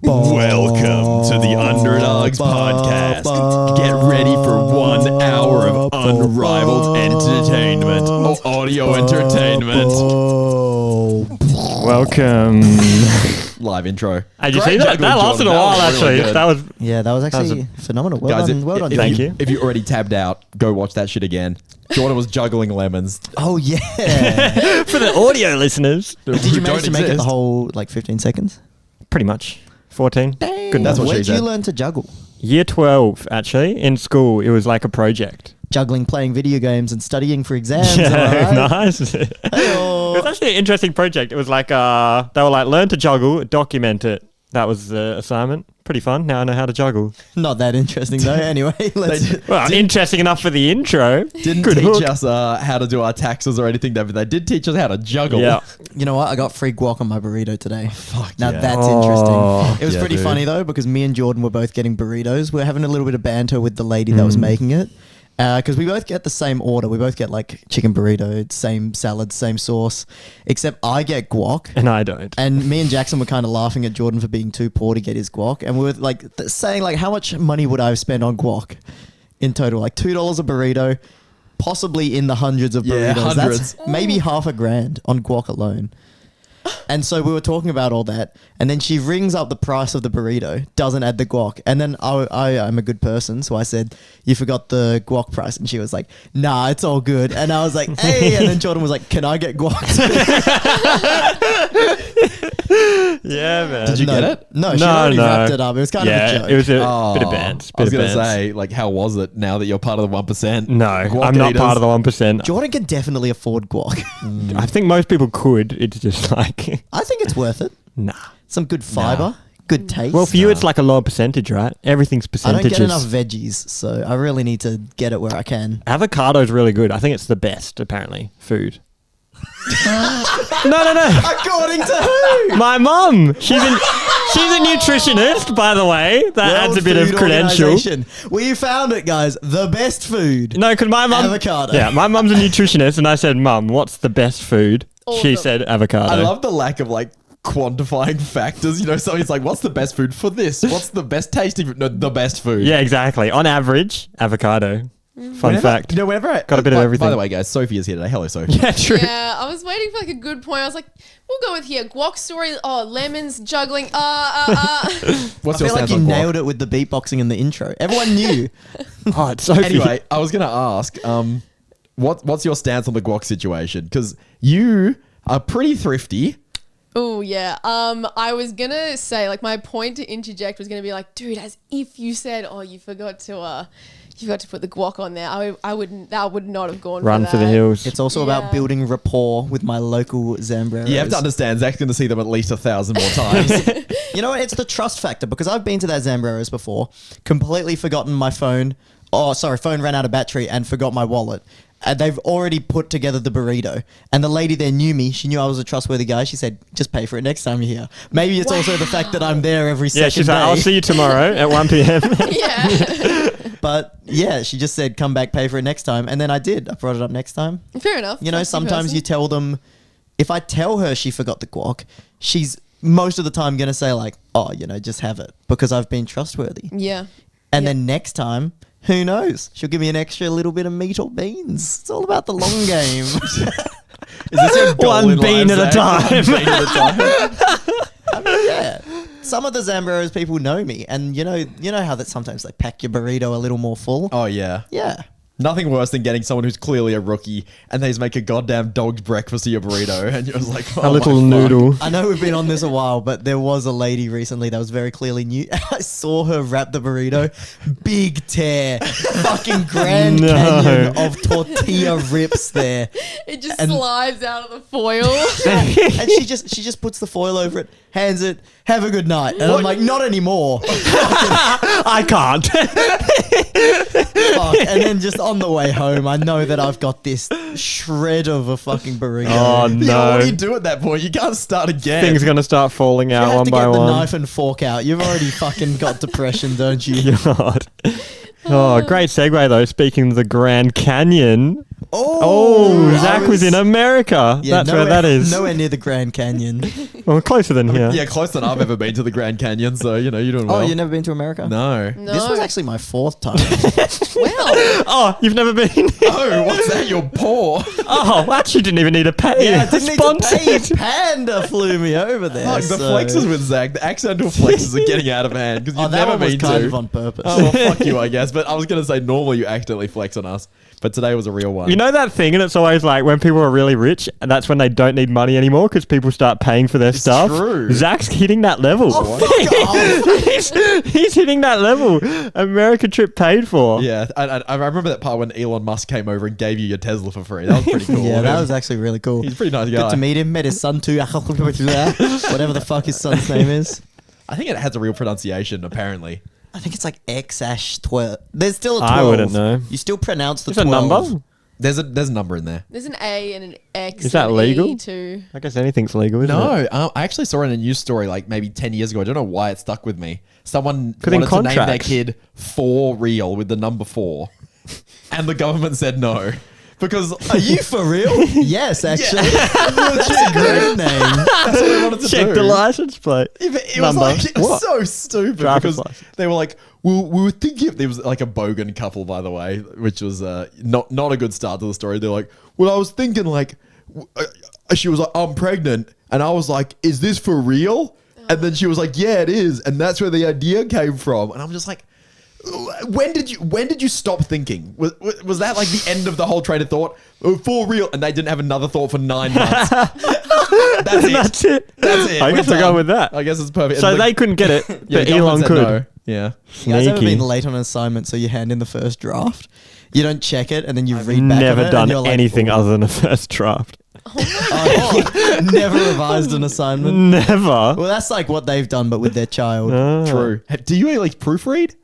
Welcome to the Underdogs podcast. Get ready for 1 hour of unrivaled entertainment. Audio entertainment. Welcome. Live intro. Did you see that? That lasted a while, actually. Really that was that was actually phenomenal. Well guys, done, well done. Thank you. If you already tabbed out, go watch that shit again. Jordan was juggling lemons. Oh, yeah. for the audio listeners. Did you manage to make it the whole, 15 seconds? Pretty much. 14. Dang. Good. That's what Where she did you said. learn to juggle? Year 12, actually, in school. It was like a project. Juggling, playing video games, and studying for exams. Yeah, Right? nice. It was actually an interesting project. It was like, they were like, learn to juggle, document it. That was the assignment. Pretty fun. Now I know how to juggle. Not that interesting, though. Anyway, let's... Well, interesting enough for the intro. Didn't Good teach hook. us how to do our taxes or anything, but they did teach us how to juggle. Yeah. You know what? I got free guac on my burrito today. Fuck Now yeah. that's Oh, interesting. It was yeah, pretty dude. funny, though, because me and Jordan were both getting burritos. We were having a little bit of banter with the lady that was making it. Because we both get the same order. We both get chicken burrito, same salad, same sauce, except I get guac. And I don't. And me and Jackson were kind of laughing at Jordan for being too poor to get his guac. And we were saying how much money would I have spent on guac in total? $2 a burrito, possibly in the hundreds of burritos. Yeah, hundreds. That's maybe $1,000 on guac alone. And so we were talking about all that, and then she rings up the price of the burrito, doesn't add the guac, and then I am a good person, so I said, "You forgot the guac price," and she was like, "Nah, it's all good." And I was like, "Hey," and then Jordan was like, "Can I get guac?" Yeah, man. Did you get it? No, she already wrapped it up. It was kind of a joke. It was a bit of bands. I was going to say, how was it now that you're part of the 1%? No, Guac I'm not eaters. part of the 1%. Jordan can definitely afford guac. I think most people could. It's just I think it's worth it. nah. Some good fiber, good taste. Well, for you, it's like a lower percentage, right? Everything's I don't percentages. get enough veggies, so I really need to get it where I can. Avocado's really good. I think it's the best, apparently, food. No. According to who? My mum. She's a nutritionist, by the way. That adds a bit of Food credential. Organization. We found it, guys. The best food. No, because my mum... Avocado. Yeah, my mum's a nutritionist, and I said, "Mum, what's the best food?" She Awesome. said avocado. I love the lack of quantifying factors. Somebody's like, what's the best food for this? What's the best tasting food? No, the best food. Yeah, exactly. On average, avocado. Fun fact. Whenever I Got a bit of everything. By the way, guys, Sophie is here today. Hello, Sophie. Yeah, true. Yeah, I was waiting for a good point. I was like, we'll go with here. Guac story. Oh, lemons, juggling. What's I your feel like stance you on guac? nailed it with the beatboxing in the intro. Everyone knew. Oh, it's Sophie. Anyway, I was going to ask, what's your stance on the guac situation? Because you are pretty thrifty. Oh, yeah. I was going to say, my point to interject was going to be dude, as if you said, oh, you forgot to put the guac on there. I would not have gone Run for for the that. hills. It's also about building rapport with my local Zambreros. You have to understand, Zach's going to see them at least 1,000 more times. You know what? It's the trust factor because I've been to that Zambreros before, completely forgotten my phone. Oh, sorry, phone ran out of battery and forgot my wallet. And they've already put together the burrito. And the lady there knew me. She knew I was a trustworthy guy. She said, just pay for it next time you're here. Maybe it's also the fact that I'm there every second Yeah, she's day. like, I'll see you tomorrow at 1 p.m. Yeah. But yeah, she just said, come back, pay for it next time. And then I did. I brought it up next time. Fair enough. You know, Trusty sometimes person. you tell them, if I tell her she forgot the guac, she's most of the time going to say oh, just have it because I've been trustworthy. Yeah. And Yeah. then next time, who knows? She'll give me an extra little bit of meat or beans. It's all about the long game. Is this your goal One in bean life, at a Zach? time. One bean at a time. I mean, yeah. Some of the Zambreros people know me, and you know how that sometimes they pack your burrito a little more full. Oh, yeah. Yeah. Nothing worse than getting someone who's clearly a rookie and they just make a goddamn dog's breakfast of your burrito and you're just like, oh A little my fuck. noodle. I know we've been on this a while, but there was a lady recently that was very clearly new. I saw her wrap the burrito. Big tear. Fucking Grand No. Canyon of tortilla rips there. It just And- slides out of the foil. And she just puts the foil over it, hands it, have a good night. And I'm like, not anymore. I can't. Fuck. And then just on the way home, I know that I've got this shred of a fucking burrito. Oh, Yeah, what no. do you do at that point? You can't start again. Things are going to start falling You out have one to by get the one. knife and fork out. You've already fucking got depression, don't you? God. Oh, great segue, though. Speaking of the Grand Canyon, Oh, Zack was in America. Yeah, That's where that is. Nowhere near the Grand Canyon. Well, closer than here. Yeah, closer than I've ever been to the Grand Canyon. So you're doing well. Oh, you've never been to America? No. No. This was actually my 4th time. Well, Oh, you've never been? Oh, what's that? You're poor. Oh, well, actually didn't even need to pay. I didn't need to pay. Sponsored. Panda flew me over there. Fuck, the so- flexes with Zack, the accidental flexes are getting out of hand because Oh, you've that never one was been kind to. of on purpose. Oh, well, fuck you, I guess. But I was going to say, normally you accidentally flex on us. But today was a real one. You know that thing, and it's always like when people are really rich, and that's when they don't need money anymore because people start paying for their stuff. true. Zack's hitting that level. he's hitting that level. American trip paid for. Yeah, I remember that part when Elon Musk came over and gave you your Tesla for free. That was pretty cool. Yeah, that was actually really cool. He's a pretty nice Good guy. to meet him. Met his son too. Whatever the fuck his son's name is. I think it has a real pronunciation, apparently. I think it's like X-12. There's still a 12. I wouldn't know. You still pronounce the Is a 12. number? There's a number in there. there's an A and an X. Is that and an legal? E too. I guess anything's legal, isn't it? No, I actually saw in a news story like maybe 10 years ago. I don't know why it stuck with me. Someone 'Cause in wanted to name their contracts. kid 4 real with the number 4. And the government said no. Because Are you for real? Yes, actually. That's a great name. that's what they wanted to Check do. the license plate. Yeah, but it Number. was like What? so stupid Driver's because license. they were like, we were thinking there was like a bogan couple, by the way, which was not a good start to the story. They're like, well, I was thinking like, she was like, I'm pregnant, and I was like, is this for real? And then she was like, yeah, it is, and that's where the idea came from. And I'm just like, when did you stop thinking? Was that like the end of the whole train of thought? Oh, for real, and they didn't have another thought for 9 months. That's it. That's it. That's it. I We're guess I'll done. go with that. I guess it's perfect. So And they couldn't get it, yeah, but the government Elon said could. no. Yeah. You guys ever Sneaky. been late on an assignment, so you hand in the first draft? You don't check it, and then you read back on Never it, done and you're like, anything "Ooh." other than a first draft. Oh, never revised an assignment. Never. Well, that's like what they've done, but with their child. Ah. True. Do you like proofread?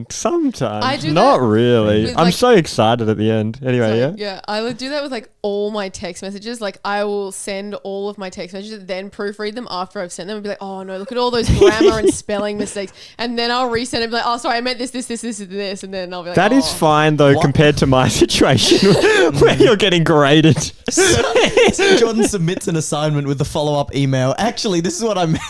Sometimes. I do Not that really. with, I'm like- so excited at the end. Anyway, So, yeah. yeah, I would do that with like all my text messages. Like I will send all of my text messages, then proofread them after I've sent them and be like, oh no, look at all those grammar and spelling mistakes. And then I'll resend it and be like, oh sorry, I meant this, and this. And then I'll be like, That is oh. fine though, What? compared to my situation where you're getting graded. So Jordan submits an assignment with the follow-up email. Actually, this is what I meant.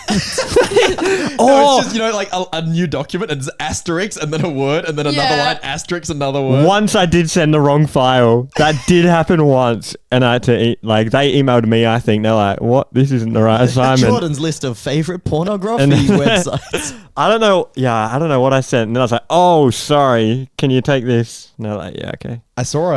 No, it's just, like a new document and it's asterisks and then a word and then another Yeah. line, asterisk, another word. Once I did send the wrong file. That did happen once, and I had to they emailed me. I think they're like, "What? This isn't the right assignment." Jordan's list of favorite pornography And- websites. I don't know. Yeah, I don't know what I sent. And then I was like, "Oh, sorry. Can you take this?" And they're like, "Yeah, okay." I saw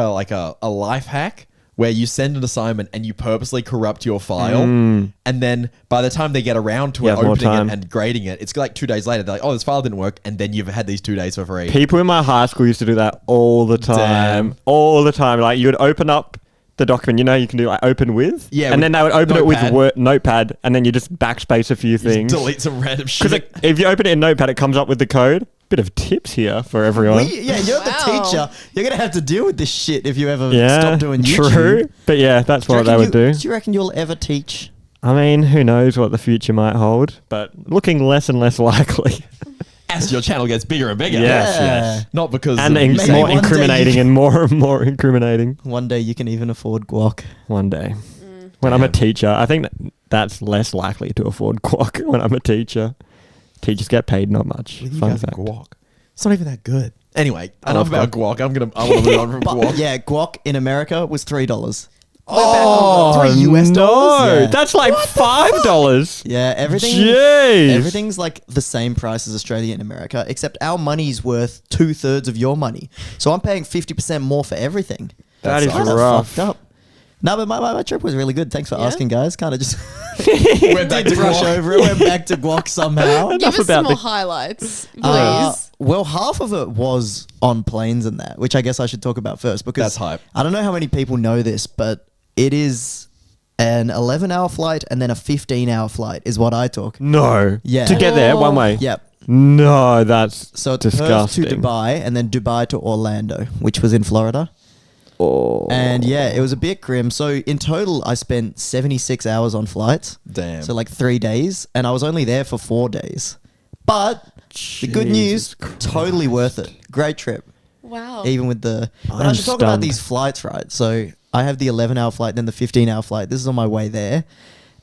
a life hack where you send an assignment and you purposely corrupt your file. And then by the time they get around to You it, have more opening time. it and grading it, it's like 2 days later. They're like, oh, this file didn't work. And then you've had these 2 days for free. People in my high school used to do that all the time. Damn. All the time. Like you would open up the document. You know, you can do like open with. Yeah, And with then they would open Notepad. it with Notepad, and then you just backspace a few things. Delete some random Because shit. if you open it in Notepad, it comes up with the code. Bit of tips here for everyone. You're Wow. the teacher. You're going to have to deal with this shit if you ever Yeah, stop doing YouTube. true. But yeah, that's what they would do. Do you reckon you'll ever teach? I mean, who knows what the future might hold, but looking less and less likely. As your channel gets bigger and bigger. Yes, Yeah. yes. Not because And of you maybe more one day incriminating you- and more incriminating One day you can even afford guac. one day. When I'm a teacher, I think that's less likely to afford guac when I'm a teacher. Teachers get paid not much. You Fun guys fact. guac. It's not even that good. Anyway, I enough love about guac. I want to move on from But guac. yeah, guac in America was $3. Oh, $3 US dollars? no. Yeah. That's like $5. Yeah, Jeez. everything's like the same price as Australia and America, except our money's worth 2/3 of your money. So I'm paying 50% more for everything. That is Kinda rough. fucked up. No, but my trip was really good. Thanks for Yeah? asking, guys. Kind of just Went back to brush guac. over it. Went back to guac somehow. Give Enough us about some more the- highlights, please. Well, half of it was on planes and that, which I guess I should talk about first because That's hype. I don't know how many people know this, but it is an 11-hour flight and then a 15-hour flight is what I took. No. Yeah. To get there one way. Yep. No, that's So it's Perth disgusting. to Dubai and then Dubai to Orlando, which was in Florida. Oh. And yeah, it was a bit grim. So in total, I spent 76 hours on flights. Damn. So like 3 days, and I was only there for 4 days. But the good news, Jesus Christ. totally worth it. Great trip. Wow. Even with the... But I I'm should talk about stunned. these flights, right? So I have the 11-hour flight, then the 15-hour flight. This is on my way there.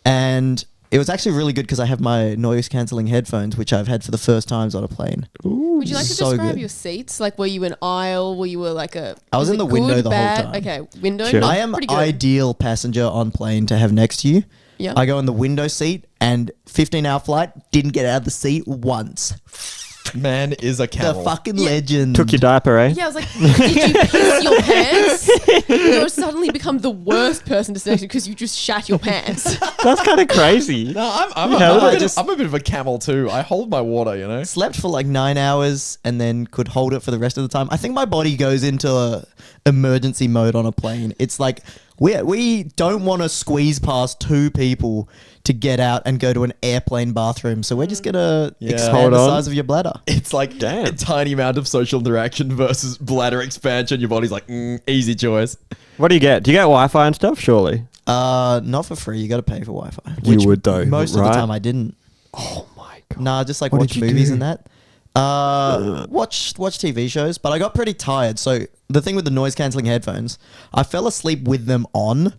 And it was actually really good because I have my noise-cancelling headphones, which I've had for the first times on a plane. Would you like to So describe good. your seats? Like, were you an aisle? Were you like a... I was is in it the window good, the whole bad? time. Okay, window. Sure. Not I am pretty good. ideal passenger on plane to have next to you. Yeah. I go in the window seat and 15-hour flight, didn't get out of the seat once. Man is a camel. The fucking legend. Took your diaper, eh? Yeah, I was like, did you piss your pants? You've suddenly become the worst person to sit because you just shat your pants. That's kind of crazy. No, I'm a bit of a camel too. I hold my water, you know. Slept for like 9 hours and then could hold it for the rest of the time. I think my body goes into a emergency mode on a plane. It's like we don't want to squeeze past two people to get out and go to an airplane bathroom. So we're just going to Yeah. expand Hold the on. size of your bladder. It's like Damn. a tiny amount of social interaction versus bladder expansion. Your body's like, easy choice. What do you get? Do you get Wi-Fi and stuff? Surely. Not for free. You got to pay for Wi-Fi. You would though, Most of right? the time I didn't. Oh my god. Nah, just like What watch did you movies do? and that. Watch TV shows, but I got pretty tired. So the thing with the noise cancelling headphones, I fell asleep with them on.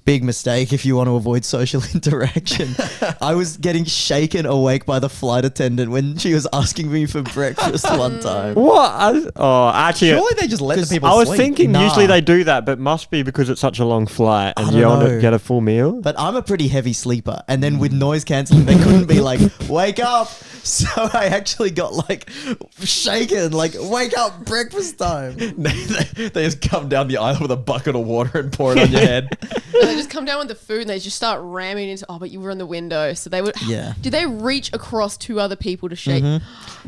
Big mistake if you want to avoid social interaction. I was getting shaken awake by the flight attendant when she was asking me for breakfast one time. What? Actually, Surely they just let the 'Cause people I was sleep. thinking Nah. usually they do that, but must be because it's such a long flight I and don't you want know. to get a full meal. But I'm a pretty heavy sleeper. And then with noise cancelling, they couldn't be like, wake up. So I actually got like shaken, like, wake up, breakfast time. they just come down the aisle with a bucket of water and pour it on your head. And they just come down with the food and they just start ramming into. Oh, but you were in the window, so they would. Yeah. Did they reach across two other people to shake?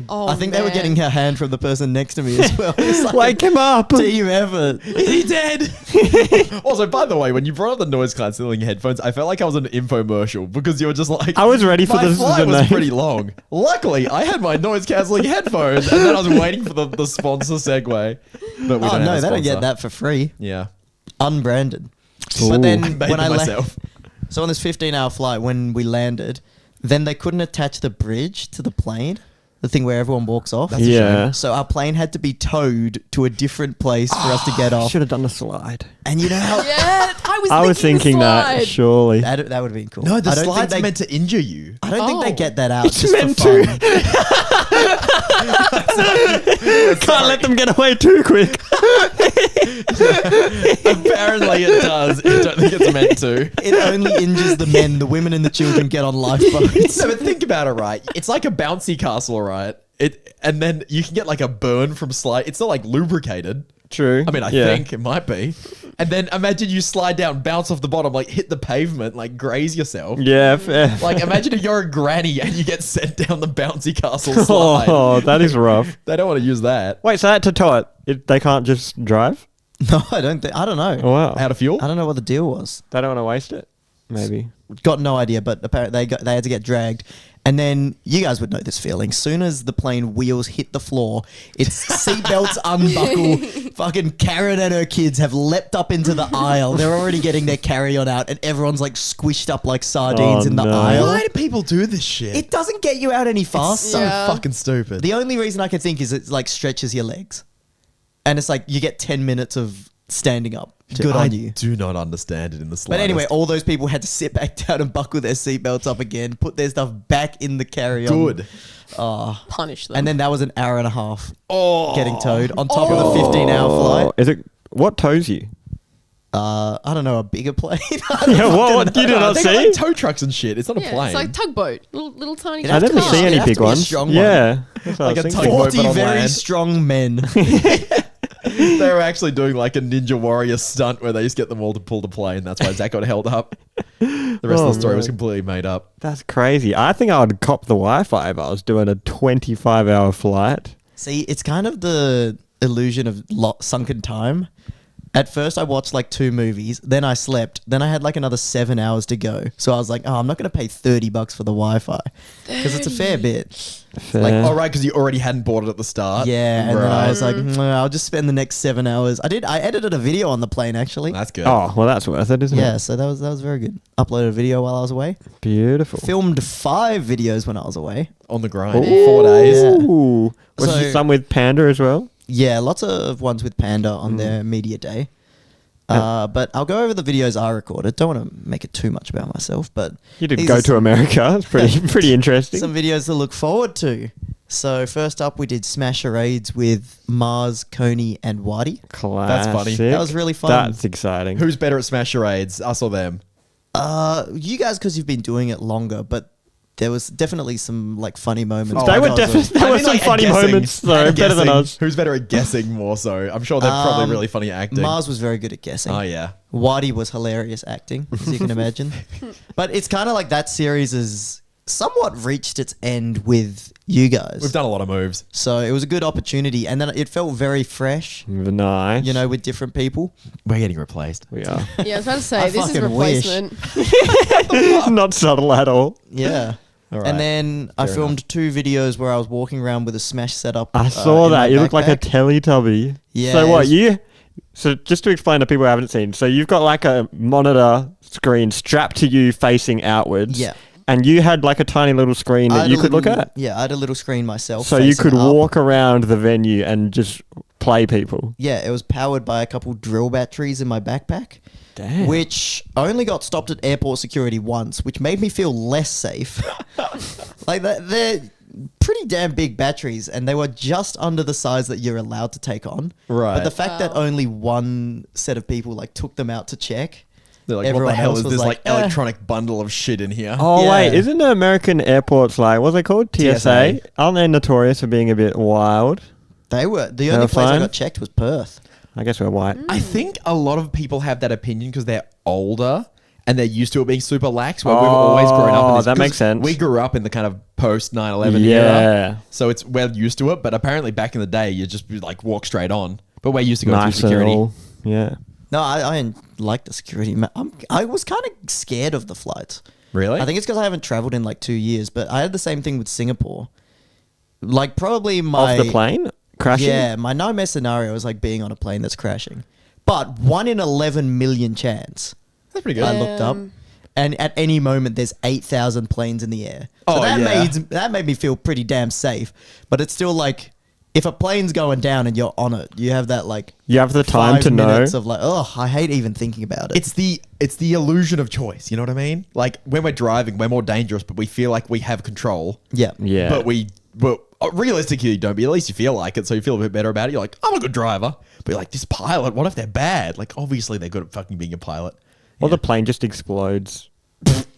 Oh, I think they were man. getting a hand from the person next to me as well. It's like Wake him up. a team effort. Is he dead? Also, by the way, when you brought up the noise cancelling headphones, I felt like I was in an infomercial because you were just like, I was ready for my this as flight a was name. pretty long. Luckily, I had my noise cancelling headphones, and then I was waiting for the sponsor segue. But we Oh don't have no, a they don't get sponsor. that for free. Yeah, Unbranded. Ooh. But then I made when it I myself. so on this 15-hour flight, when we landed, then they couldn't attach the bridge to the plane, the thing where everyone walks off. That's a Yeah. So our plane had to be towed to a different place for us to get off. Should have done the slide. And you know how Yeah, I was thinking the that. slide. Surely. that would have been cool. No, the I don't think slide's they- meant to injure you. I don't think they Oh. get that out. It's just meant for to. fun. Can't let them get away too quick. Apparently, it does. I don't think it's meant to. It only injures the men. The women and the children get on lifeboats. No, but think about it, right? It's like a bouncy castle, right? And then you can get like a burn from slide. It's not like lubricated. True. I mean, I think it might be. And then imagine you slide down, bounce off the bottom, like hit the pavement, like graze yourself. Yeah. Fair. Like imagine if you're a granny and you get sent down the bouncy castle slide. Oh, that is rough. They don't want to use that. Wait, so that to tow it, they can't just drive? No, I don't think. I don't know. Oh, wow. Out of fuel? I don't know what the deal was. They don't want to waste it? Maybe. Got no idea, but apparently they had to get dragged. And then you guys would know this feeling. Soon as the plane wheels hit the floor, its seatbelts unbuckle. Fucking Karen and her kids have leapt up into the aisle. They're already getting their carry-on out, and everyone's like squished up like sardines Oh, in the no. aisle. Why do people do this shit? It doesn't get you out any faster. so Yeah. fucking stupid. The only reason I can think is it like stretches your legs, and it's like you get 10 minutes of standing up. Good I on you. do not understand it in the slightest. But anyway, all those people had to sit back down and buckle their seatbelts up again, put their stuff back in the carry-on. Good. Punish them. And then that was an hour and a half Oh, getting towed on top of the 15-hour flight. Is it what tows you? I don't know, a bigger plane. Yeah, what you do not they got see? like tow trucks and shit. It's not a yeah, plane. it's like tugboat, little tiny. It I has to never be- see it'd any have to big be a ones. strong one. Yeah, that's what Like I a was tug- thinking. Tugboat, 40 but on very land. strong men. They were actually doing like a Ninja Warrior stunt where they just get them all to pull the plane. That's why Zack got held up. The rest of the story was completely made up. That's crazy. I think I would cop the Wi-Fi if I was doing a 25-hour flight. See, it's kind of the illusion of sunken time. At first, I watched like 2 movies, then I slept, then I had like another 7 hours to go. So I was like, oh, I'm not going to pay $30 for the Wi-Fi because it's a fair bit. Fair. Oh, right, because you already hadn't bought it at the start. Yeah, and then I Right. was like, I'll just spend the next 7 hours. I edited a video on the plane actually. That's good. Oh, well, that's worth it, isn't Yeah, it? so that was very good. Uploaded a video while I was away. Beautiful. Filmed 5 videos when I was away. On the grind. Ooh. 4 days. Yeah. Ooh. Was So- there some with Panda as well? Yeah, lots of ones with Panda on their media day. But I'll go over the videos I recorded. Don't want to make it too much about myself, but You did these go are to America. It's pretty interesting. some videos to look forward to. So first up, we did Smash Charades with Mars, Coney, and Waddy. Classic. funny. That was really fun. That's exciting. Who's better at Smash Charades? Us or them? You guys, because you've been doing it longer, but there was definitely some like funny moments. They were because of- definitely there I were mean, some like, funny at guessing. moments though, At better than guessing. us. Who's better at guessing more so? I'm sure they're probably really funny at acting. Mars was very good at guessing. Oh yeah. Waddy was hilarious acting, as you can imagine. But it's kind of like that series has somewhat reached its end with you guys. We've done a lot of moves. So it was a good opportunity, and then it felt very fresh, Nice. you know, with different people. We're getting replaced. We are. Yeah, I was about to say, I this is fucking wish. replacement. Not subtle at all. Yeah. All right. And then I Fair filmed 2 videos where I was walking around with a Smash setup. I saw in my that. You look like a backpack. Teletubby. Yeah, So it what was- you? So just to explain to people who haven't seen, so you've got like a monitor screen strapped to you facing outwards. Yeah. And you had like a tiny little screen I that had you a could look little- at. Yeah, I had a little screen myself. So you facing could up. walk around the venue and just play people. Yeah, it was powered by a couple drill batteries in my backpack. Damn. Which only got stopped at airport security once, which made me feel less safe. Like they're pretty damn big batteries, and they were just under the size that you're allowed to take on. Right. But the fact that Wow. only one set of people like took them out to check. They're like, what Everyone the hell else is was this like, like electronic bundle of shit in here? Oh Yeah. wait, isn't the American airports like what's it called? TSA? TSA. Aren't they notorious for being a bit wild? They were the They only were place I fine? got checked was Perth. I guess we're white. I think a lot of people have that opinion because they're older and they're used to it being super lax. Where we've always grown up in this. that 'cause makes sense. We grew up in the kind of post 9/11 Yeah. era, so we're used to it. But apparently, back in the day, you just like walk straight on. But we're used to going Nice through and security. all. Yeah. No, I didn't like the security. I was kind of scared of the flights. Really? I think it's because I haven't traveled in like 2 years, but I had the same thing with Singapore. Like probably my Off the plane crashing. Yeah, my nightmare scenario is like being on a plane that's crashing. But 1 in 11 million chance. That's pretty good. I looked up, and at any moment there's 8,000 planes in the air. So Oh, yeah. that made me feel pretty damn safe. But it's still like if a plane's going down and you're on it, you have that like You have the time 5 to know. minutes of like, oh, I hate even thinking about it. It's the illusion of choice. You know what I mean? Like when we're driving, we're more dangerous, but we feel like we have control. Yeah. Yeah. But realistically, you don't. But at least you feel like it, so you feel a bit better about it. You're like, I'm a good driver. But you're like, this pilot, what if they're bad? Like, obviously they're good at fucking being a pilot. Or the plane just explodes.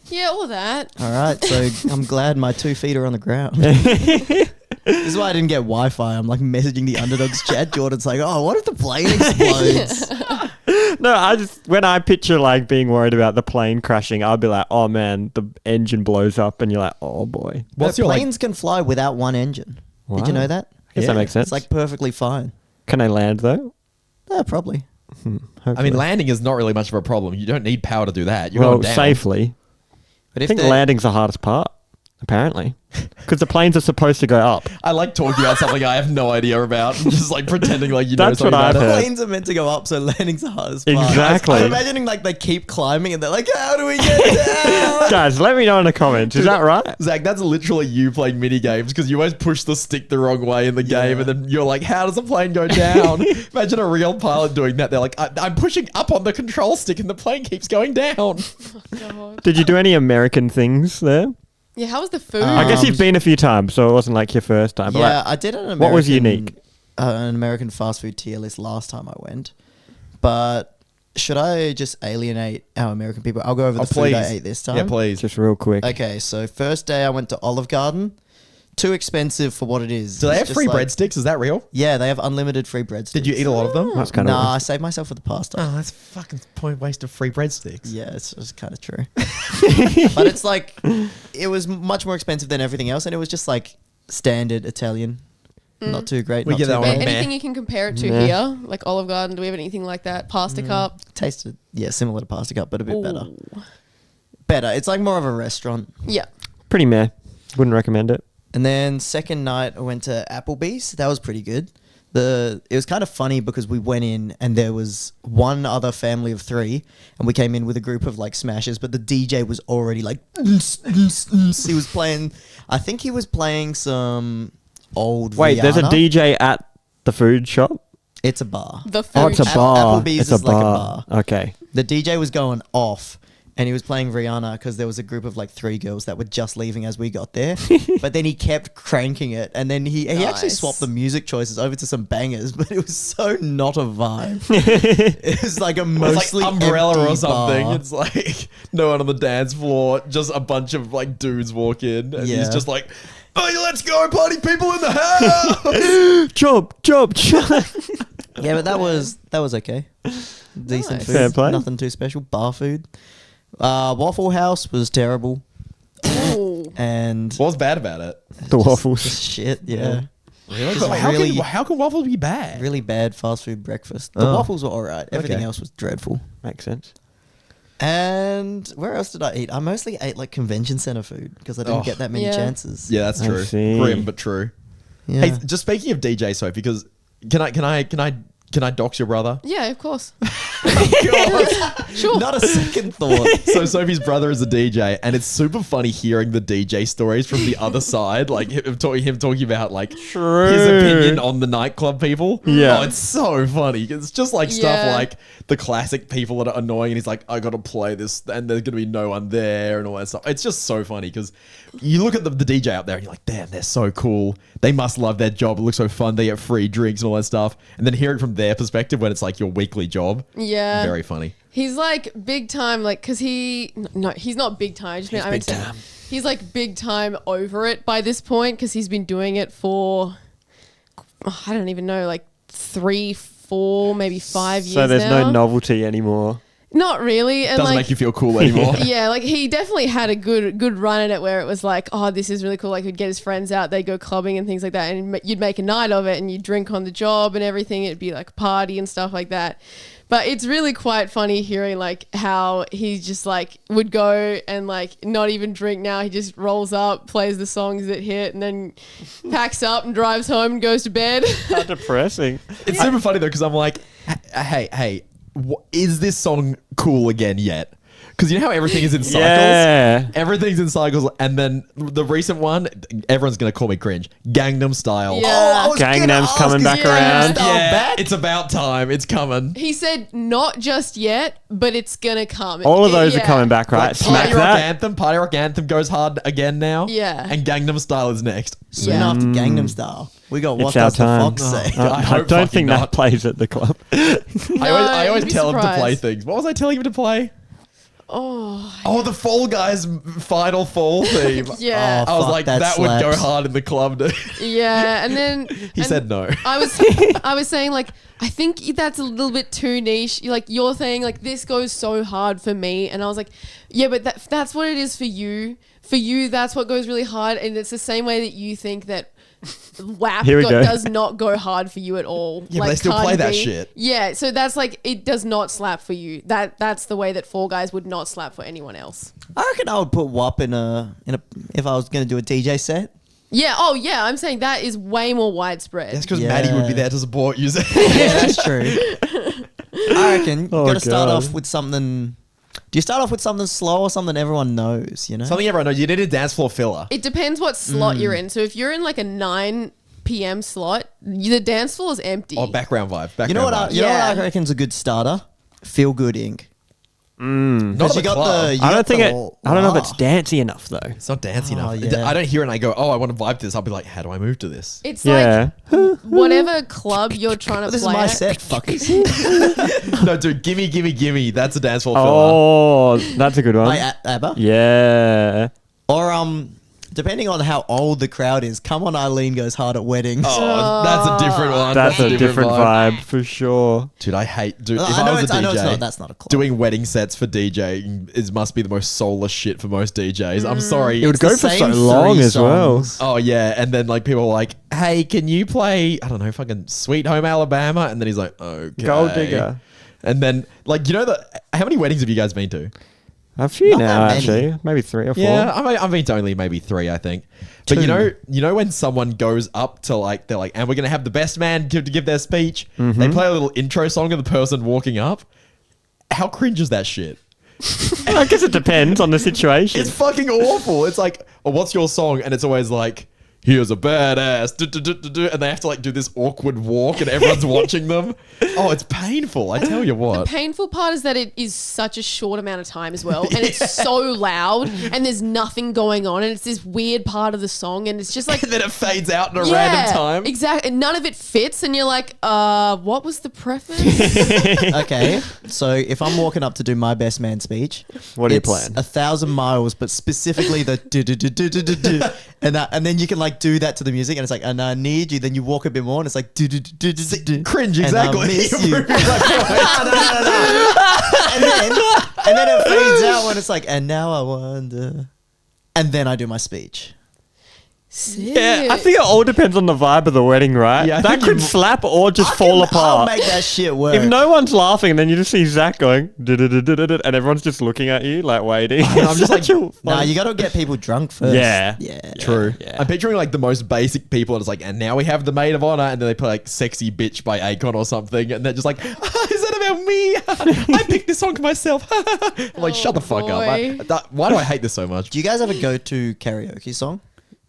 Yeah, all of that. All right, so I'm glad my 2 feet are on the ground. This is why I didn't get Wi-Fi. I'm like messaging the Underdogs chat. Jordan's like, oh, what if the plane explodes? No, when I picture like being worried about the plane crashing, I'll be like, oh man, the engine blows up, and you're like, oh boy. What's No, your planes can fly without one engine. Did you Wow. know that? I guess Yeah. that makes sense. It's like perfectly fine. Can they land though? Yeah, probably. I mean, landing is not really much of a problem. You don't need power to do that. You're Well, going down. safely. But I if think they landing's the hardest part, apparently, because the planes are supposed to go up. I like talking about something I have no idea about, just like pretending like you know That's something what I've about it. heard. planes are meant to go up, so landing's the hardest part. Exactly. I'm imagining like they keep climbing and they're like, how do we get down? Guys, let me know in the comments. Is that right? Zach, that's literally you playing mini games because you always push the stick the wrong way in the game, and then you're like, "How does a plane go down?" Imagine a real pilot doing that. They're like, "I'm pushing up on the control stick, and the plane keeps going down." God. Did you do any American things there? Yeah, how was the food? I guess you've been a few times, so it wasn't like your first time. But Yeah, like, I did an American, what was unique? An American fast food tier list last time I went. But should I just alienate our American people? I'll go over the food I ate this time. Yeah, please. Just real quick. Okay, so first day I went to Olive Garden. Too expensive for what it is. Do they It's have just free like- breadsticks? Is that real? Yeah, they have unlimited free breadsticks. Did you eat a lot of them? That's kind of Nah, I saved myself for the pasta. Oh, that's fucking point waste of free breadsticks. Yeah, it's kind of true. But it's like, it was much more expensive than everything else, and it was just like standard Italian. Not too great. We not get too that bad. one. Anything Meh. you can compare it to Meh. here, like Olive Garden? Do we have anything like that? Pasta cup. Tasted, yeah, similar to pasta cup, but a bit better. Ooh. Better. It's like more of a restaurant. Yeah. Pretty meh. Wouldn't recommend it. And then second night I went to Applebee's. That was pretty good. It was kind of funny because we went in and there was one other family of 3, and we came in with a group of like smashers, but the DJ was already like he was playing. I think he was playing some old. Wait, there's a Rihanna. DJ at The food shop? It's a bar. The food. Oh, it's a shop. bar. Applebee's It's is like a bar. Okay. The DJ was going off, and he was playing Rihanna because there was a group of like 3 girls that were just leaving as we got there. But then he kept cranking it, and then he actually Nice. swapped the music choices over to some bangers, but it was so not a vibe. It was like a It's mostly like Umbrella empty or something. bar. It's like no one on the dance floor, just a bunch of like dudes walk in, and he's Yeah. just like, "Hey, let's go, party people in the house!" Chop. Yeah, but that was okay. Decent Nice. food. Fair play. Nothing too special. Bar food. Waffle House was terrible, Ooh. and What was bad about it? The waffles. just shit. Yeah. Really? Just How can waffles be bad? Really bad fast food breakfast. The Oh. waffles were alright. Everything Okay. else was dreadful. Makes sense. And where else did I eat? I mostly ate like convention center food because I didn't Oh. get that many Yeah. chances. Yeah, that's I true. see. Grim but true. Yeah. Hey, just speaking of DJ Soap, because can I dox your brother? Yeah, of course. God. Sure. Not a second thought. So Sophie's brother is a DJ, and it's super funny hearing the DJ stories from the other side, like him talking about like True. his opinion on the nightclub people. Yeah. Oh, it's so funny. It's just like stuff Yeah. like the classic people that are annoying, and he's like, I got to play this, and there's gonna be no one there, and all that stuff. It's just so funny because you look at the DJ out there, and you're like, damn, they're so cool. They must love their job. It looks so fun. They get free drinks and all that stuff, and then hearing from their perspective when it's like your weekly job. Yeah. Very funny. He's like big time, like, because no, he's not big time. I just mean, I would say he's like big time over it by this point because he's been doing it for, I don't even know, like 3, 4, maybe 5 years So there's now. no novelty anymore. Not really. And Doesn't like, make you feel cool anymore. yeah, like he definitely had a good run at it where it was like, oh, this is really cool. Like he'd get his friends out, they'd go clubbing and things like that, and you'd make a night of it, and you'd drink on the job and everything. It'd be like a party and stuff like that. But it's really quite funny hearing like how he just like would go and like not even drink now. He just rolls up, plays the songs that hit, and then packs up and drives home and goes to bed. How depressing. It's super funny though because I'm like, hey, is this song cool again yet? Because you know how everything is in cycles? Yeah. Everything's in cycles. And then the recent one, everyone's going to call me cringe. Gangnam Style. Yeah. I was gonna Gangnam's ask, coming is back Gangnam around. Style Yeah, back? it's about time. It's coming. He said not just yet, but it's gonna come. All of those are Yeah. coming back, right? Like, Smack that. Party Rock Anthem goes hard again now. Yeah. And Gangnam Style is next. Soon Yeah. after Gangnam Style. We got It's What our Does the time. Fox Say? I I hope don't fucking think not. that plays at the club. I always you'd be tell him to play surprised. things. What was I telling him to play? Oh, Oh, the Fall Guys final fall theme. yeah. Oh, I was fuck, like, that that would go slaps. hard in the club. Dude. Yeah, and then He and said no. I was saying like I think that's a little bit too niche. Like you're saying like this goes so hard for me, and I was like, yeah, but that's what it is for you. For you, that's what goes really hard, and it's the same way that you think that WAP Here we go. does not go hard for you at all. Yeah, but they still Cardi play that B- shit. Yeah, so that's like it does not slap for you. That's the way that Fall Guys would not slap for anyone else. I reckon I would put WAP in a if I was going to do a DJ set. Yeah. Oh, yeah. I'm saying that is way more widespread. That's because Yeah. Maddie would be there to support you. Yeah, that's true. I reckon you Oh, got to start God. off with something. Do you start off with something slow or something everyone knows? You know, Something everyone knows. You need a dance floor filler. It depends what slot you're in. So if you're in like a 9 p.m. slot, the dance floor is empty. Oh, background vibe. Background you know what? vibe. You know what Yeah. I reckon's a good starter. Feel Good Inc. Not Because at you the got club. the. You I got don't think the it. I don't know if it's Ah. dancey enough though. It's not dancey Oh, enough. yeah. I don't hear it and I go, oh, I want to vibe to this. I'll be like, how do I move to this? It's Yeah. like whatever club you're trying to This is play my at. set, fuckers. No, dude, gimme. That's a dance floor filler. Oh, that's a good one. By ABBA. Yeah. Or depending on how old the crowd is, Come On Eileen goes hard at weddings. Oh, that's a different one. That's a different vibe for sure. Dude, I hate. Dude, if I I, know was a it's- I know it's DJ, not- that's not a club. doing wedding sets for DJing must be the most soulless shit for most DJs. I'm sorry. It would It's go the for so same long 3 as well. songs. Oh yeah, and then like people are like, "Hey, can you play? I don't know, fucking Sweet Home Alabama?" And then he's like, "Okay." Gold Digger. And then like you know how many weddings have you guys been to? A few Not now, that many. actually. Maybe 3 or 4. Yeah, I've been to only maybe 3, I think. But 2. you know when someone goes up to like they're like, and we're gonna have the best man give their speech. They play a little intro song of the person walking up. How cringe is that shit? I guess it depends on the situation. It's fucking awful. It's like, oh, what's your song? And it's always like, here's a badass, and they have to like do this awkward walk, and everyone's watching them. Oh, it's painful. I tell you The what. painful part is that it is such a short amount of time as well, and it's so loud, and there's nothing going on, and it's this weird part of the song, and it's just like And then it fades out in a random time. Exactly. And none of it fits, and you're like, what was the preface? Okay, so if I'm walking up to do my best man speech, What are you it's playing? 1,000 miles, but specifically the do, and then you can like do that to the music, and it's like, and I need you. Then you walk a bit more, and it's like do. Cringe, And I exactly. miss you. No. And then it fades out when it's like, and now I wonder. And then I do my speech. Sick. Yeah, I think it all depends on the vibe of the wedding, right? Yeah, I that think could you- slap or just fall I'll apart. make that shit work. If no one's laughing, and then you just see Zack going, and everyone's just looking at you, like waiting. I'm just like, Nah, you got to get people drunk first. Yeah. Yeah. True. Yeah. I'm picturing like the most basic people, and it's like, and now we have the maid of honor, and then they play like "Sexy Bitch" by Akon or something, and they're just like, is that about me? I picked this song myself. I'm like, shut the fuck boy. up. Why do I hate this so much? Do you guys have a go-to karaoke song?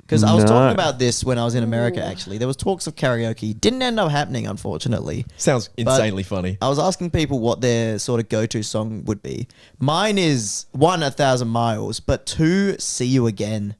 Because I was No. talking about this when I was in America, actually. There was talks of karaoke. Didn't end up happening, unfortunately. Sounds insanely funny. I was asking people what their sort of go-to song would be. Mine is 1, 1,000 Miles, but 2, See You Again.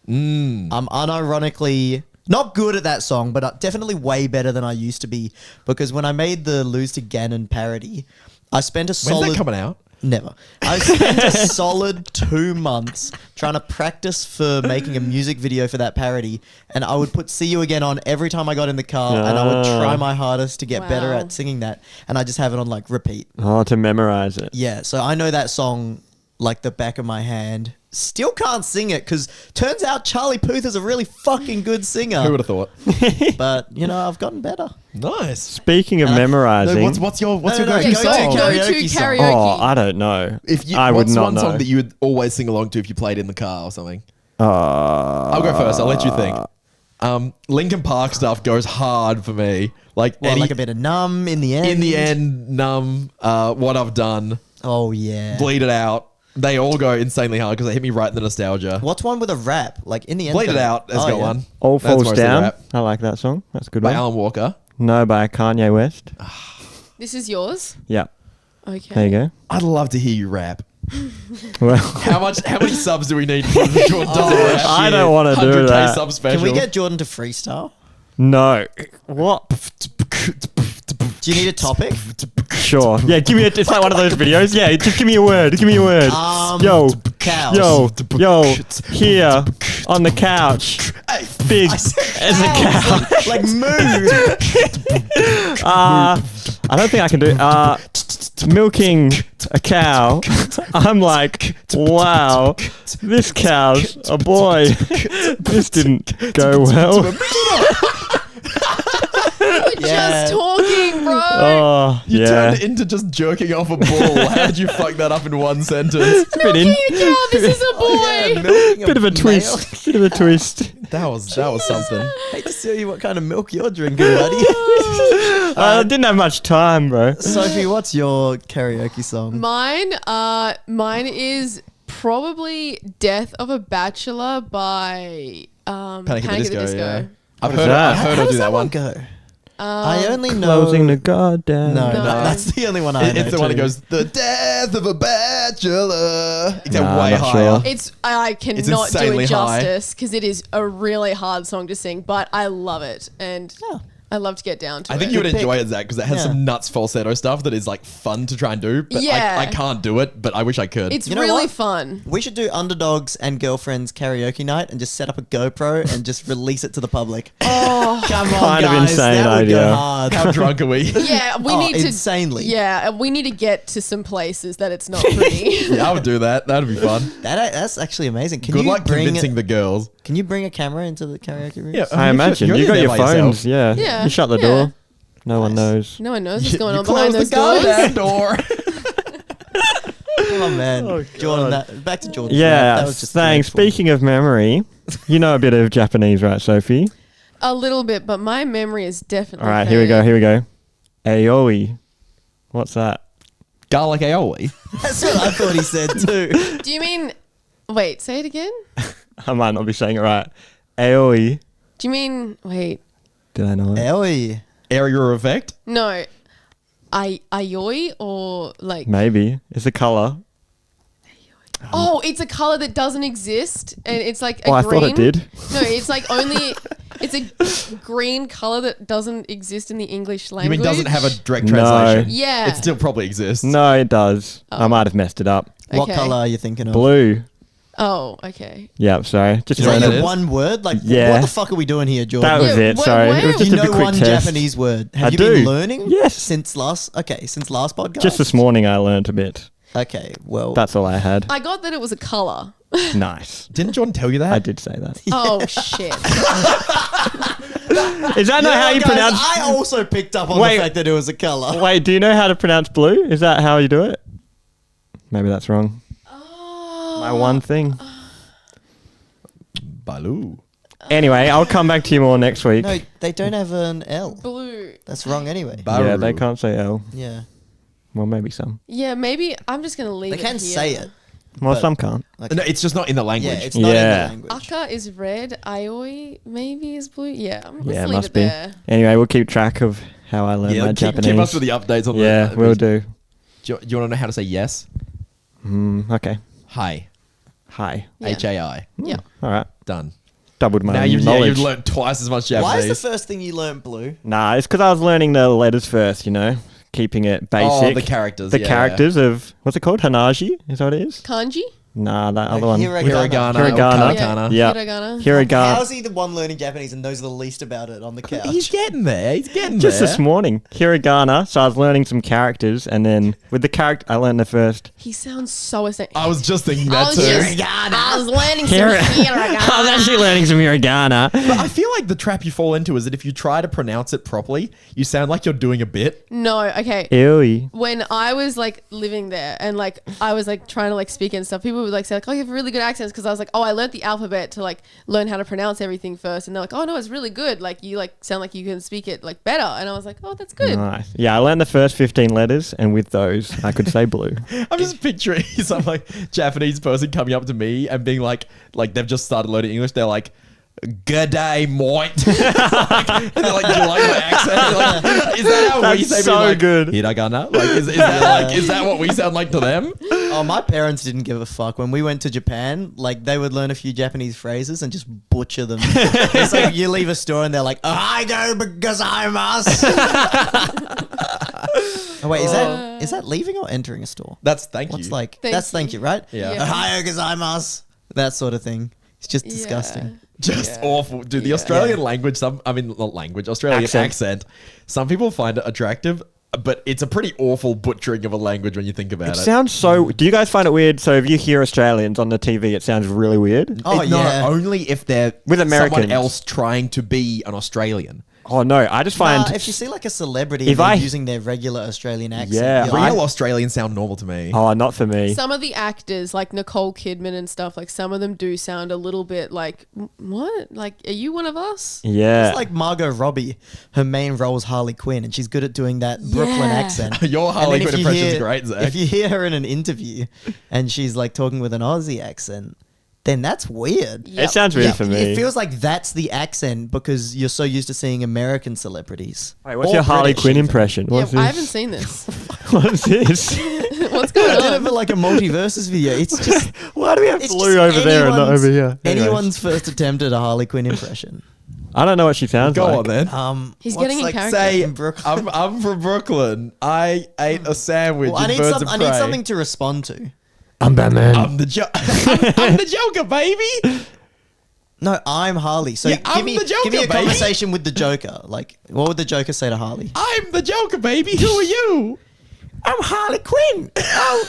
I'm unironically not good at that song, but definitely way better than I used to be. Because when I made the Lose to Gannon parody, I spent a When's solid... that coming out? Never. I spent a solid 2 months trying to practice for making a music video for that parody, and I would put "See You Again" on every time I got in the car, and I would try my hardest to get better Wow. at singing that, and I just have it on like repeat. Oh, to memorize it. Yeah, so I know that song like the back of my hand. Still can't sing it because turns out Charlie Puth is a really fucking good Who singer. would have thought? But you know, I've gotten better. Nice. Speaking of memorizing, No, what's your No, no, go-to yeah, song? karaoke song. karaoke. oh, I don't know. I would what's not one know. song that you would always sing along to if you played in the car or something? I'll I'll go first. I'll let you think. Linkin Park stuff goes hard for me. Like Well, like a bit of Numb in the end. in the end, Numb, What I've Done, Oh yeah. Bleed It Out. They all go insanely hard because they hit me right in the nostalgia. What's one with a rap? Like in the end. Bleed It Out has got yeah. one. All That's Falls mostly Down. rap. I like that song. That's a good By one. Alan Walker. No, by Kanye West. This is yours? Yeah. Okay. There you go. I'd love to hear you rap. Well, How many subs do we need for Jordan does a rap? I don't want to do 100K that. sub special. Can we get Jordan to freestyle? No. What? Do you need a topic? Sure. Yeah, give me it's like one of those videos. Yeah, just give me a word. Give me a word. Yo. Cows. Yo. Here on the couch. Big as a cow. Like moo. I don't think I can do milking a cow. I'm like, wow, this cow's a boy. This didn't go well. Yeah. Just talking, bro. Oh, You yeah. turned it into just jerking off a bull. How did you fuck that up in one sentence? Bit in. This is a boy. Bit of a twist. Bit of a twist. That was something. Hate to see what kind of milk you're drinking, buddy. I didn't have much time, bro. Sophie, what's your karaoke song? Mine is probably "Death of a Bachelor" by Panic at the Disco. Yeah. I've What is heard that? her How do does that one. go? I only know. Closing the goddamn. No, No. that's the only one I know. It's the one that too. goes, "The death of a bachelor." Except Nah, way not higher. sure. I cannot do insanely it high. justice because it is a really hard song to sing, but I love it and Yeah. I love to get down to I it. think you would Good enjoy pick. it, Zach, because it has Yeah. some nuts falsetto stuff that is like fun to try and do. But Yeah. I can't do it, but I wish I could. It's You know really what? fun. We should do Underdogs and Girlfriends karaoke night and just set up a GoPro and just release it to the public. Oh, come on, Kind of guys. insane that would idea. go hard. How drunk are we? Yeah, we Oh, need to insanely. Yeah, we need to get to some places that it's not pretty. Yeah, I would do that. That'd be fun. That's actually amazing. Can Good you luck bring convincing the girls. Can you bring a camera into the karaoke room? Yeah, I imagine. you're You got there your by yourself. phones. Yeah. Yeah, You shut the yeah. door. No one knows. No one knows what's going You on behind close those the doors. goddamn door. Oh man, Oh, Jordan. God. Back to Jordan. Yeah. that was just Thanks. dreadful. Speaking of memory, you know a bit of Japanese, right, Sophie? A little bit, but my memory is definitely. All right. Here we go. Here we go. Aoi. What's that? Garlic aioli. That's what I thought he said too. Do you mean? Wait, say it again. I might not be saying it right. Aoi. Do you mean, wait, Did I know it? Oi. Area of effect? no. Ayoi or like... Maybe. It's a colour. Oh, it's a color that doesn't exist, and it's like a Oh, I green. thought it did. No, it's like only... It's a green color that doesn't exist in the English You language. mean doesn't have a direct No. translation? Yeah. It still probably exists. No, it does. I might have messed it up. What Okay. color are you thinking of? Blue. Oh, okay. Yeah, sorry. Just Is Is that that your it? one word? Like, Yeah. what the fuck are we doing here, Jordan? That was Yeah, it. wh- Sorry. where- It was just you a know quick one test. Japanese word. Have I you been do. learning? Yes. Since last podcast? Just this morning I learnt a bit. Okay, well. That's all I had. I got that it was a color. Nice. Didn't John tell you that? I did say that. Oh, shit. Is that not how you guys, pronounce... I also picked up on Wait. the fact that it was a color. Wait, do you know how to pronounce blue? Is that how you do it? Maybe that's wrong. My one thing. Baloo. Anyway, I'll come back to you more next week. No, they don't have an L. Blue. That's wrong anyway. Yeah, they can't say L. Yeah. Well, maybe some. Yeah, maybe I'm just going to leave They it can here. say it. Well, But- some can't. Okay. No, it's just not in the Yeah, language. it's not Yeah. in the language. Aka is red. Aioi maybe is blue. Yeah, let's Yeah, it leave must it be. there. Anyway, we'll keep track of how I learn my Japanese. Keep us with the updates on Yeah, the... we'll do. Do you want to know how to say yes? Okay. Hi. Hi. Yeah. H-A-I. Yeah. All right. Done. Doubled my Now you've knowledge. learned twice as much Why is Japanese. the first thing you learnt blue? Nah, it's because I was learning the letters first, you know? Keeping it basic. Oh, the characters. The yeah, characters of... What's it called? Hanaji? Is that what it is? Kanji? Nah, that other one. Hiragana. Hiragana. Katakana. Yeah. Hiragana. Hiragana. How's he the one learning Japanese and knows the least about it on the couch? He's getting there. He's getting Just there. this morning. Hiragana. So I was learning some characters, and then with the character, I learned the first. He sounds so essential. I was just thinking I that was, too. I was learning some I was hiragana. actually learning some hiragana. But I feel like the trap you fall into is that if you try to pronounce it properly, you sound like you're doing a bit. No, okay. Ew. When I was like living there and like I was like trying to like speak and stuff, people would like say like, oh, you have really good accents, because I was like, oh, I learned the alphabet to like learn how to pronounce everything first, and they're like, oh no, it's really good, like you like sound like you can speak it like better, and I was like, oh, that's good. Nice. Yeah, I learned the first 15 letters, and with those, I could say blue. I'm just picturing some like Japanese person coming up to me and being like they've just started learning English. They're like, "Good day, mate." And they're like, "Do you like my accent?" Like, is that how we That's say? so being like, good. Hiragana. Like, is that what we sound like to them? Oh, my parents didn't give a fuck. When we went to Japan, like they would learn a few Japanese phrases and just butcher them. It's like you leave a store and they're like, "I go because I'm us." Oh, wait, is that leaving or entering a store? That's thank you. What's like Thank that's thank you. you, right? Yeah. Yeah. Ohio gozaimasu. That sort of thing. It's just disgusting. Just Yeah. awful, dude. The Yeah. Australian language, Australian Accent. accent. Some people find it attractive, but it's a pretty awful butchering of a language when you think about It it. sounds so... Do you guys find it weird? So if you hear Australians on the TV, it sounds really weird. Oh, No, yeah. only if they're With Americans. someone else trying to be an Australian. Oh, no. I just find... If you see like a celebrity If and they're I- using their regular Australian accent, Yeah, you're Real like, Australians sound normal to me. Oh, not for me. Some of the actors, like Nicole Kidman and stuff, like some of them do sound a little bit like, what? Like, are you one of us? Yeah. it's like Margot Robbie. Her main role is Harley Quinn, and she's good at doing that Brooklyn Yeah. accent. Your And Harley then Quinn if you impression's hear- great, Zack. If you hear her in an interview and she's like talking with an Aussie accent, then that's weird. Yep. It sounds weird Yeah, for me. It feels like that's the accent because you're so used to seeing American celebrities. Wait, what's Or your Harley British Quinn even. impression? Yeah, What's this? I haven't seen this. What's this? What's going I did it on? for like a multiversus video. It's just Why do we have it's blue just over there and not anyone's- over here? Anyways. Anyone's first attempt at a Harley Quinn impression. I don't know what she sounds Go like. on then. He's what's getting in like, character. Say, in Brooklyn. I'm from Brooklyn. I ate a sandwich Well, in Birds of I Prey. need something to respond to. I'm Batman. I'm the I'm the Joker, baby. No, I'm Harley. So Yeah, give I'm me the Joker, give me a baby. conversation with the Joker. Like, what would the Joker say to Harley? I'm the Joker, baby. Who are you? I'm Harley Quinn. Oh,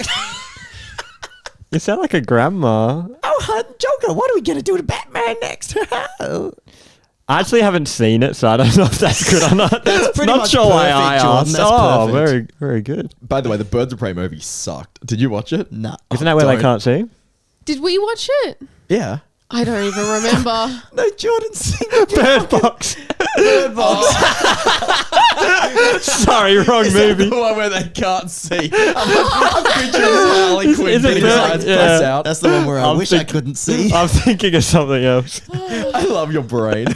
You sound like a grandma. Joker. What are we gonna do to Batman next? I actually haven't seen it, so I don't know if that's good or not. That's pretty not much sure why perfect, I Jordan. asked. That's Oh, perfect. very, very good. By the way, the Birds of Prey movie sucked. Did you watch it? Nah. Isn't that where they don't. can't see? Did we watch it? Yeah. I don't even remember. No, Jordan. Bird Box. Bird Box. Sorry, wrong movie. The one where they can't see. I'm picturing Harley Quinn Is it getting the- his eyes yeah. pressed out. That's the one where I I'm wish I think- couldn't see. I'm thinking of something else. I love your brain.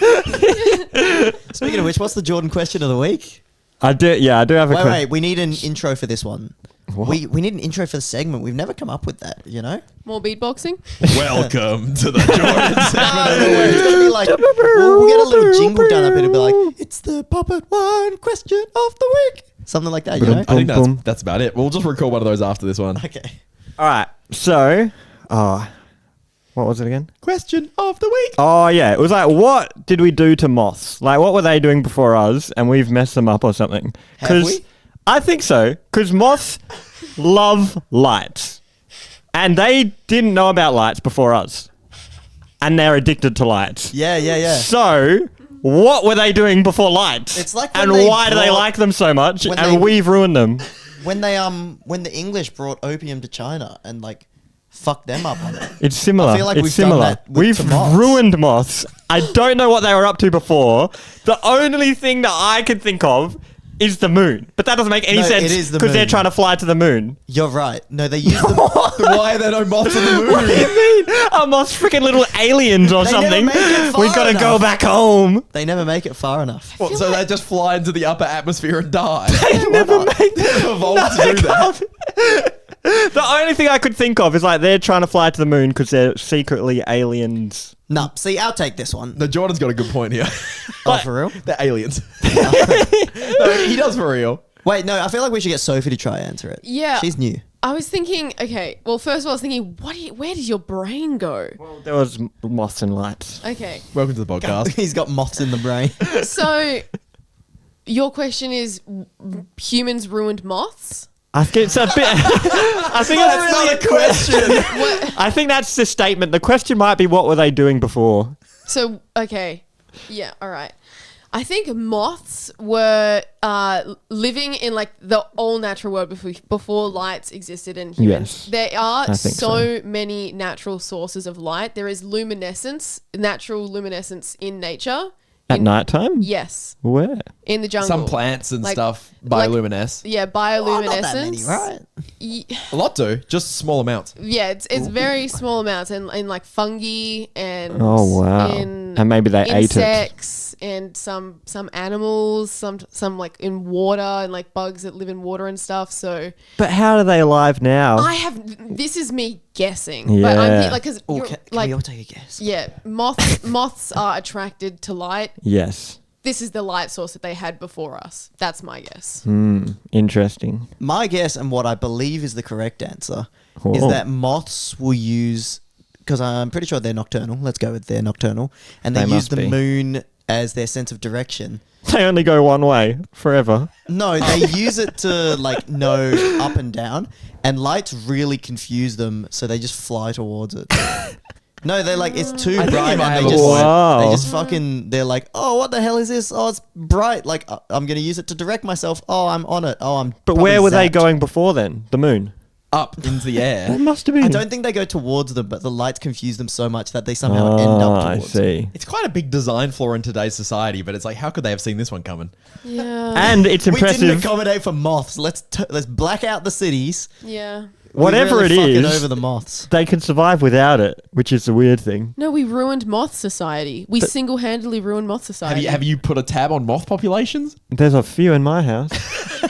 Speaking of which, what's the Jordan question of the week? I do have a Wait, question. we need an intro for this one. What? We need an intro for the segment. We've never come up with that, you know? More beatboxing. Welcome to the Jordan segment of the It's week. gonna be like we'll get a little jingle done up and it'll be like, it's the Puppet One question of the week. Something like that, you know? I think Boom, boom. that's about it. We'll just record one of those after this one. Okay. All right. So, what was it again? Question of the week. Oh, yeah. It was like, what did we do to moths? Like, what were they doing before us and we've messed them up or something? Have we? I think so. Because moths love lights. And they didn't know about lights before us. And they're addicted to lights. Yeah. So, what were they doing before lights? It's like when and they why do they brought- like them so much? when And they- we've ruined them. When the English brought opium to China and like fucked them up on it. It's similar. I feel like it's we've done similar. that with We've some moths. ruined moths. I don't know what they were up to before. The only thing that I can think of is the moon. But that doesn't make any No, sense it is the because they're moon. trying to fly to the moon. You're right. No, they use them. Why are there no moths on the moon? What do you mean? Are moths freaking little aliens or They never something? make it far We've got to go enough. back home. They never make it far enough. What, so they just fly into the upper atmosphere and die? They never make They've evolved No, to they do that. can't. The only thing I could think of is like they're trying to fly to the moon because they're secretly aliens. No, see, I'll take this one. No, Jordan's got a good point here. Oh, for real? They're aliens. No, he does for real. Wait, no, I feel like we should get Sophie to try answer it. Yeah. She's new. I was thinking, okay, well, first of all, I was thinking, where does your brain go? Well, there was moths and lights. Okay. Welcome to the podcast. He's got moths in the brain. So, your question is humans ruined moths? I think it's a bit. I think That's not a question. What? I think that's the statement. The question might be, what were they doing before? So, okay. Yeah, all right. I think moths were living in like the all natural world before lights existed in humans. Yes, There are I think so many natural sources of light. There is luminescence, natural luminescence in nature. At night time? Yes, Where? in the jungle. Some plants and Like- stuff like- bioluminesce. Yeah, Oh, bioluminescence. not that many, right? A lot do, just small amounts. Yeah, it's very small amounts in like fungi and Oh, wow. in And maybe they ate it. insects and some animals, some like in water and like bugs that live in water and stuff. So But how are they alive now? this is me guessing, but I'm Yeah. like because Oh, can we all take a guess? yeah, moths are attracted to light. Yes. This is the light source that they had before us. That's my guess. Interesting. My guess and what I believe is the correct answer is Whoa. that moths will use, because I'm pretty sure they're nocturnal. Let's go with they're nocturnal. And they They use must the be. moon as their sense of direction. They only go one way forever. No, they use it to like know up and down, and lights really confuse them, so they just fly towards it. No, they're like, it's too I think bright, you might and have they a just, point. Wow. they just fucking, they're like, oh, what the hell is this? Oh, it's bright. Like, I'm gonna use it to direct myself. Oh, I'm on it. Oh, I'm. But probably where were they zapped. going before then? The moon? Up into the It air. must have been. I don't think they go towards them, but the lights confuse them so much that they somehow end up I towards them. see. It's quite a big design flaw in today's society, but it's like, how could they have seen this one coming? Yeah, And it's We didn't impressive. accommodate for moths. Let's black out the cities. yeah. Whatever we really it fucking is. over the moths. They can survive without it, which is the weird thing. No, we ruined moth society. We single-handedly ruined moth society. Have you put a tab on moth populations? There's a few in my house.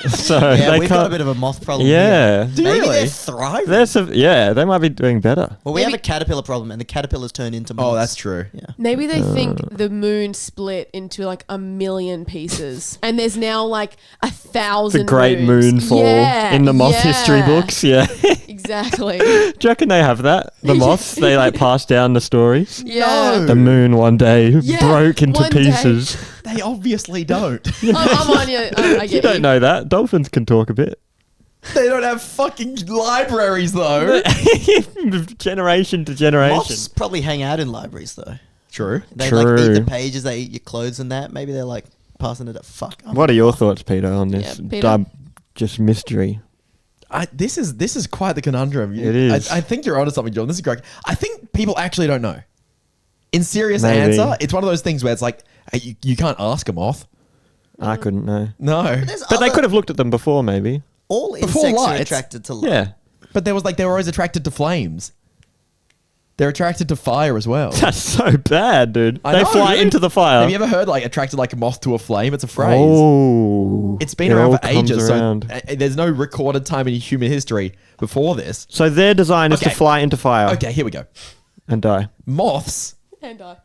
So Yeah, they we've got a can't. bit of a moth problem. Yeah. here. Do you Maybe really? they're thriving. They might be doing better. Well, we have Maybe- a caterpillar problem, and the caterpillars turn into moths. Oh, that's true. Yeah. Maybe they think the moon split into like 1 million pieces, and there's now like 1,000. The great moons. moonfall Yeah, in the moth history yeah. books. Yeah. Exactly. Do you reckon they have that? The moths, they like pass down the stories. Yeah. The moon one day Yeah, broke into one day. pieces. They obviously don't. I'm on you. I You get don't you. know that. Dolphins can talk a bit. They don't have fucking libraries though. Generation to generation. Moths probably hang out in libraries, though. True. They like eat True. the pages, they eat your clothes and that. Maybe they're like passing it up. Fuck. What are your thoughts, Peter, on this Yeah, Peter? just mystery? This is quite the conundrum. It is. I think you're onto something, John. This is correct. I think people actually don't know. In serious Maybe. answer, it's one of those things where it's like you can't ask a moth. I couldn't know. No. There's But they other- could have looked at them before, maybe. All Before insects are lights. attracted to light. Yeah. But they were always attracted to flames. They're attracted to fire as well. That's so bad, dude. I They know, fly dude. into the fire. Have you ever heard like attracted like a moth to a flame? It's a phrase. Oh. It's been It around all for comes ages. around. So there's no recorded time in human history before this. So their design is to Okay. fly into fire Okay, here we go. and die. Moths And I.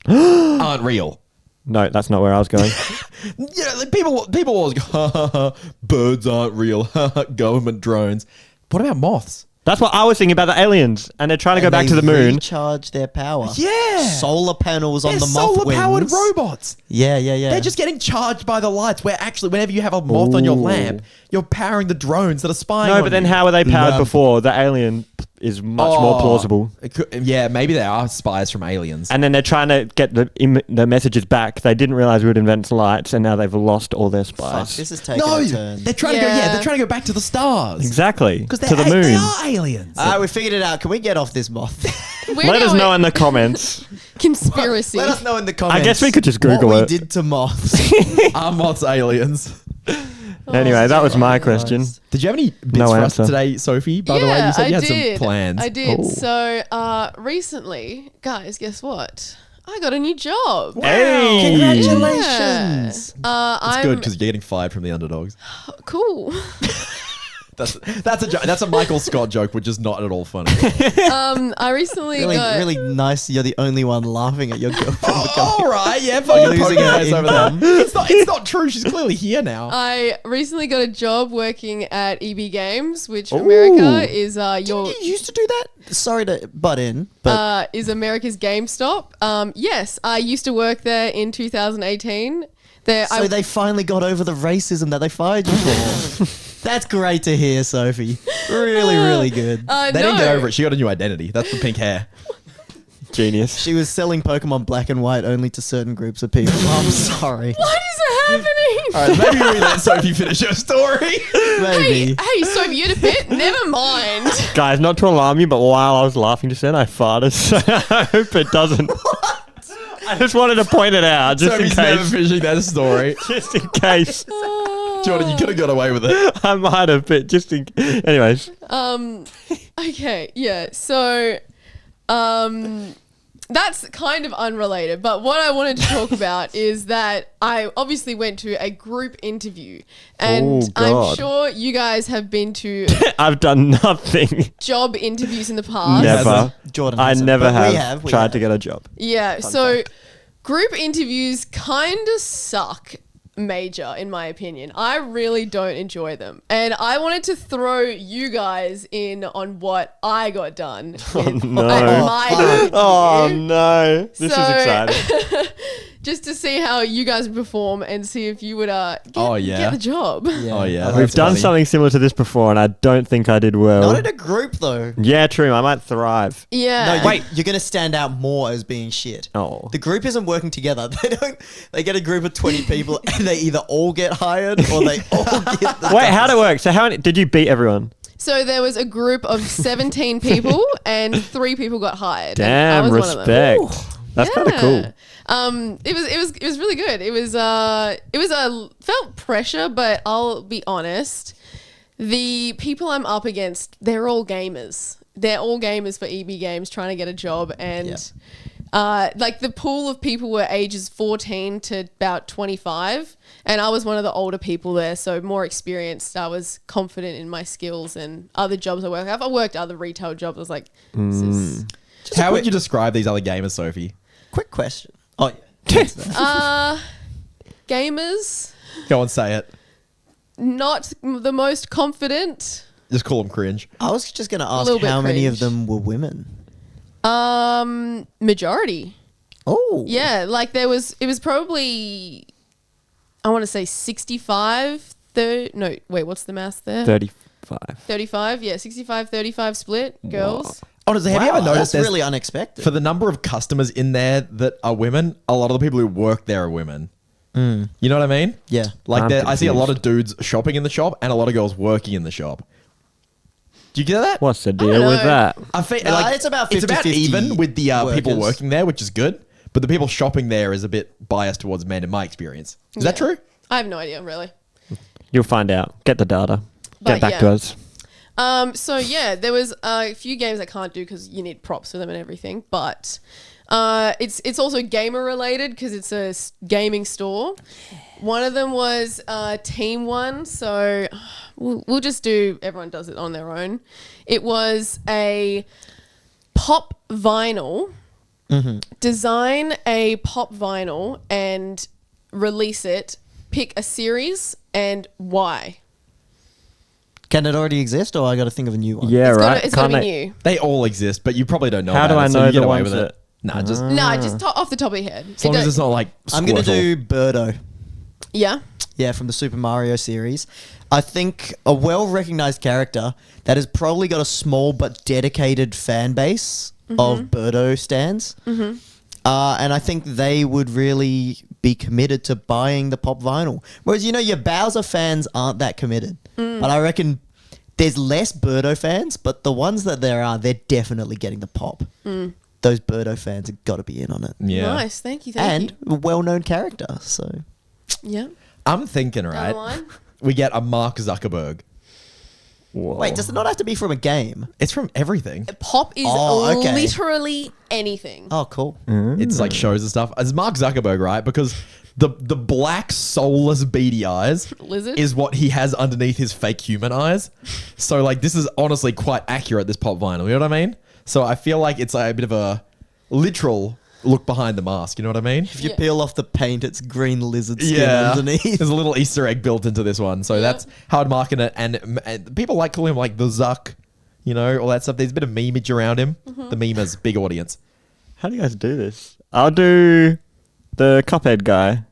aren't real. No, that's not where I was going. Yeah, like people always go, ha, ha, ha, birds aren't real, ha, ha, government drones. What about moths? That's what I was thinking about the aliens, and they're trying to go And back they to the moon. recharge their power. Yeah. Solar panels on They're the moth solar-powered wings. robots. Yeah. They're just getting charged by the lights. Where actually, whenever you have a moth on your Ooh. lamp, you're powering the drones that are spying on No, but then you. how were they powered Lamp. before? The alien is much more plausible. It could- yeah, maybe they are spies from aliens. And then they're trying to get the messages back. They didn't realize we would invent lights, and now they've lost all their Fuck, spies. this is taking no, a turn. they're trying to go. Yeah, Yeah. they're trying to go back to the stars. Exactly. Because To the moon. They are aliens. We figured it out. Can we get off this moth? We're Let us now know at in the comments. conspiracy. Let us know in the comments. I guess we could just Google what it. we did to moths. Are moths aliens? Anyway, that was my Christ. question. Did you have any bits No for answer. us today, Sophie? By the way, you said you had some plans. I did. Oh. So recently, guys, guess what? I got a new job. Hey! Congratulations. It's good because you're getting fired from the Underdogs. Cool. That's a joke. That's a Michael Scott joke, which is not at all funny. I recently Really, got really nice. You're the only one laughing at your girlfriend. All right, yeah, fucking Losing poker her face over income. there. It's not true. She's clearly here now. I recently got a job working at EB Games, which America is your You used to do that? Sorry to butt in, but is America's GameStop. Yes, I used to work there in 2018. There, so they finally got over the racism that they fired you for. That's great to hear, Sophie. Really, really good. They didn't get over it. She got a new identity. That's the pink hair. Genius. She was selling Pokemon Black and White only to certain groups of people. I'm sorry. What is happening? All right, maybe we let Sophie finish her story. Maybe. Hey, so you had a bit? Never mind. Guys, not to alarm you, but while I was laughing just then, I farted. So I hope it doesn't. I just wanted to point it out, just Sophie's in never case. finishing that story. Just in case. Jordan, you could have got away with it. I might have, but just in. Anyways. Okay, yeah. So, that's kind of unrelated. But what I wanted to talk about is that I obviously went to a group interview, and Oh, I'm God. sure you guys have been to I've done nothing. job interviews in the past. Never. Jordan I hasn't, never but have we tried have. to get a job. Yeah, so group interviews kind of suck major in my opinion. I really don't enjoy them. And I wanted to throw you guys in on what I got done with, no. at my group Oh interview. no. This is So- exciting. Just to see how you guys perform and see if you would get the job. Oh, yeah. We've that's done funny. something similar to this before, and I don't think I did well. Not in a group, though. Yeah, true. I might thrive. Yeah. No, you're going to stand out more as being shit. Oh. The group isn't working together. They get a group of 20 people and they either all get hired or they all get the Wait, how'd it work? So how many, did you beat everyone? So there was a group of 17 people and 3 people got hired. and I Damn, was one of them. respect. That's kind of cool. It was really good. It was felt pressure, but I'll be honest. The people I'm up against, they're all gamers. They're all gamers for EB Games trying to get a job, and like the pool of people were ages 14 to about 25, and I was one of the older people there, so more experienced. I was confident in my skills and other jobs I work. I worked other retail jobs. I was like, this is How would you describe these other gamers, Sophie? Quick question. Oh, yeah. gamers. Go on, say it. Not the most confident. Just call them cringe. I was just going to ask Little bit how many of cringe. them were women. Majority. Oh. Yeah, like it was probably, I want to say 65, no, wait, what's the math there? 35. 35, yeah, 65, 35 split, girls. Honestly, have you Wow, ever noticed that's there's- really unexpected. for the number of customers in there that are women, a lot of the people who work there are women. You know what I mean? Yeah. Like I'm I see a lot confused. of dudes shopping in the shop and a lot of girls working in the shop. Do you get that? What's the don't deal with know. that? I feel It's about it's about 50-50 even with the people workers. working there, which is good. but the people shopping there is a bit biased towards men in my experience. Is that Yeah. true? I have no idea, really. You'll find out. Get the data. But Get back yeah. to us. So yeah, there was a few games I can't do because you need props for them and everything. But it's also gamer related because it's a gaming store. One of them was Team One, so we'll just do. Everyone does it on their own. It was a pop vinyl. Design a pop vinyl and release it. Pick a series and why. Can it already exist, or I got to think of a new one? Yeah, right. It's got to Can't be they- new. They all exist, but you probably don't know How about do I it, so know you get the away ones with it. that- Nah, just Nah, just off the top of your head. as long as it's not like I'm going to Squirtle. do Birdo. Yeah. Yeah, from the Super Mario series. I think a well-recognized character that has probably got a small but dedicated fan base of Birdo stands. And I think they would really be committed to buying the pop vinyl. Whereas, your Bowser fans aren't that committed. But I reckon there's less Birdo fans, but the ones that there are, they're definitely getting the pop. Those Birdo fans have got to be in on it. Yeah. Nice. Thank you. And a well-known character, so... Yeah. I'm thinking, Down the right? line. We get a Mark Zuckerberg. Whoa. Wait, does it not have to be from a game? It's from everything. Pop is Oh, okay. literally anything. Oh, cool. It's like shows and stuff. It's Mark Zuckerberg, right? Because the black soulless beady eyes Lizard? is what he has underneath his fake human eyes. So like this is honestly quite accurate, this pop vinyl. You know what I mean? So I feel like it's like a bit of a literal look behind the mask. You know what I mean? If you Yeah. peel off the paint, it's green lizard skin underneath. There's a little Easter egg built into this one. So that's how I'd market it. And people like calling him like the Zuck, all that stuff. There's a bit of memeage around him. The memers, big audience. How do you guys do this? I'll do the Cuphead guy,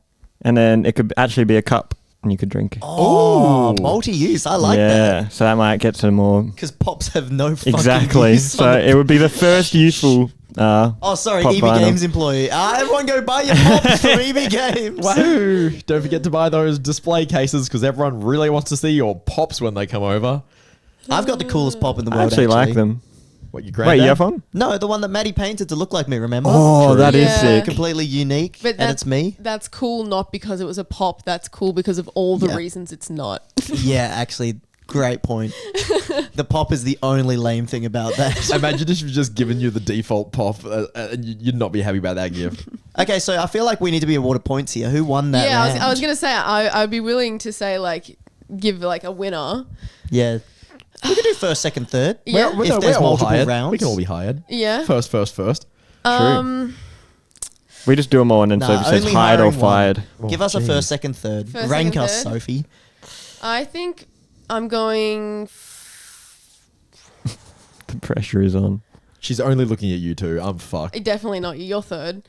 and then it could actually be a cup, and you could drink. Oh, multi-use. I like that. yeah, so that might get some more. Because pops have no fucking Exactly. use So on it. it would be the first useful. Oh, sorry, pop EB vinyl. Games employee. Everyone go buy your pops from EB Games. Wahoo! Don't forget to buy those display cases because everyone really wants to see your pops when they come over. I've got the coolest pop in the I world, actually like them. What, your Wait, granddad? you have one? No, the one that Maddie painted to look like me, remember? Oh, that is Yeah. sick. Completely unique, But and it's me. That's cool not because it was a pop. That's cool because of all the Yeah. reasons it's not. Yeah, actually, great point. The pop is the only lame thing about that. Imagine if you've just given you the default pop and you'd not be happy about that gift. Okay, so I feel like we need to be awarded points here. Who won that Yeah, round? I was going to say, I'd be willing to say, like, give, like, a winner. Yeah. We could do first, second, third. Yeah. If there's all multiple hired. rounds. We can all be hired. Yeah. First. We just do them all, and then Nah, Sophie says only hired or hiring one. fired. Give us a first, second, third. First, Rank second, us, third. Sophie. I think I'm going... The pressure is on. She's only looking at you two. I'm fucked. Definitely not you. You're third.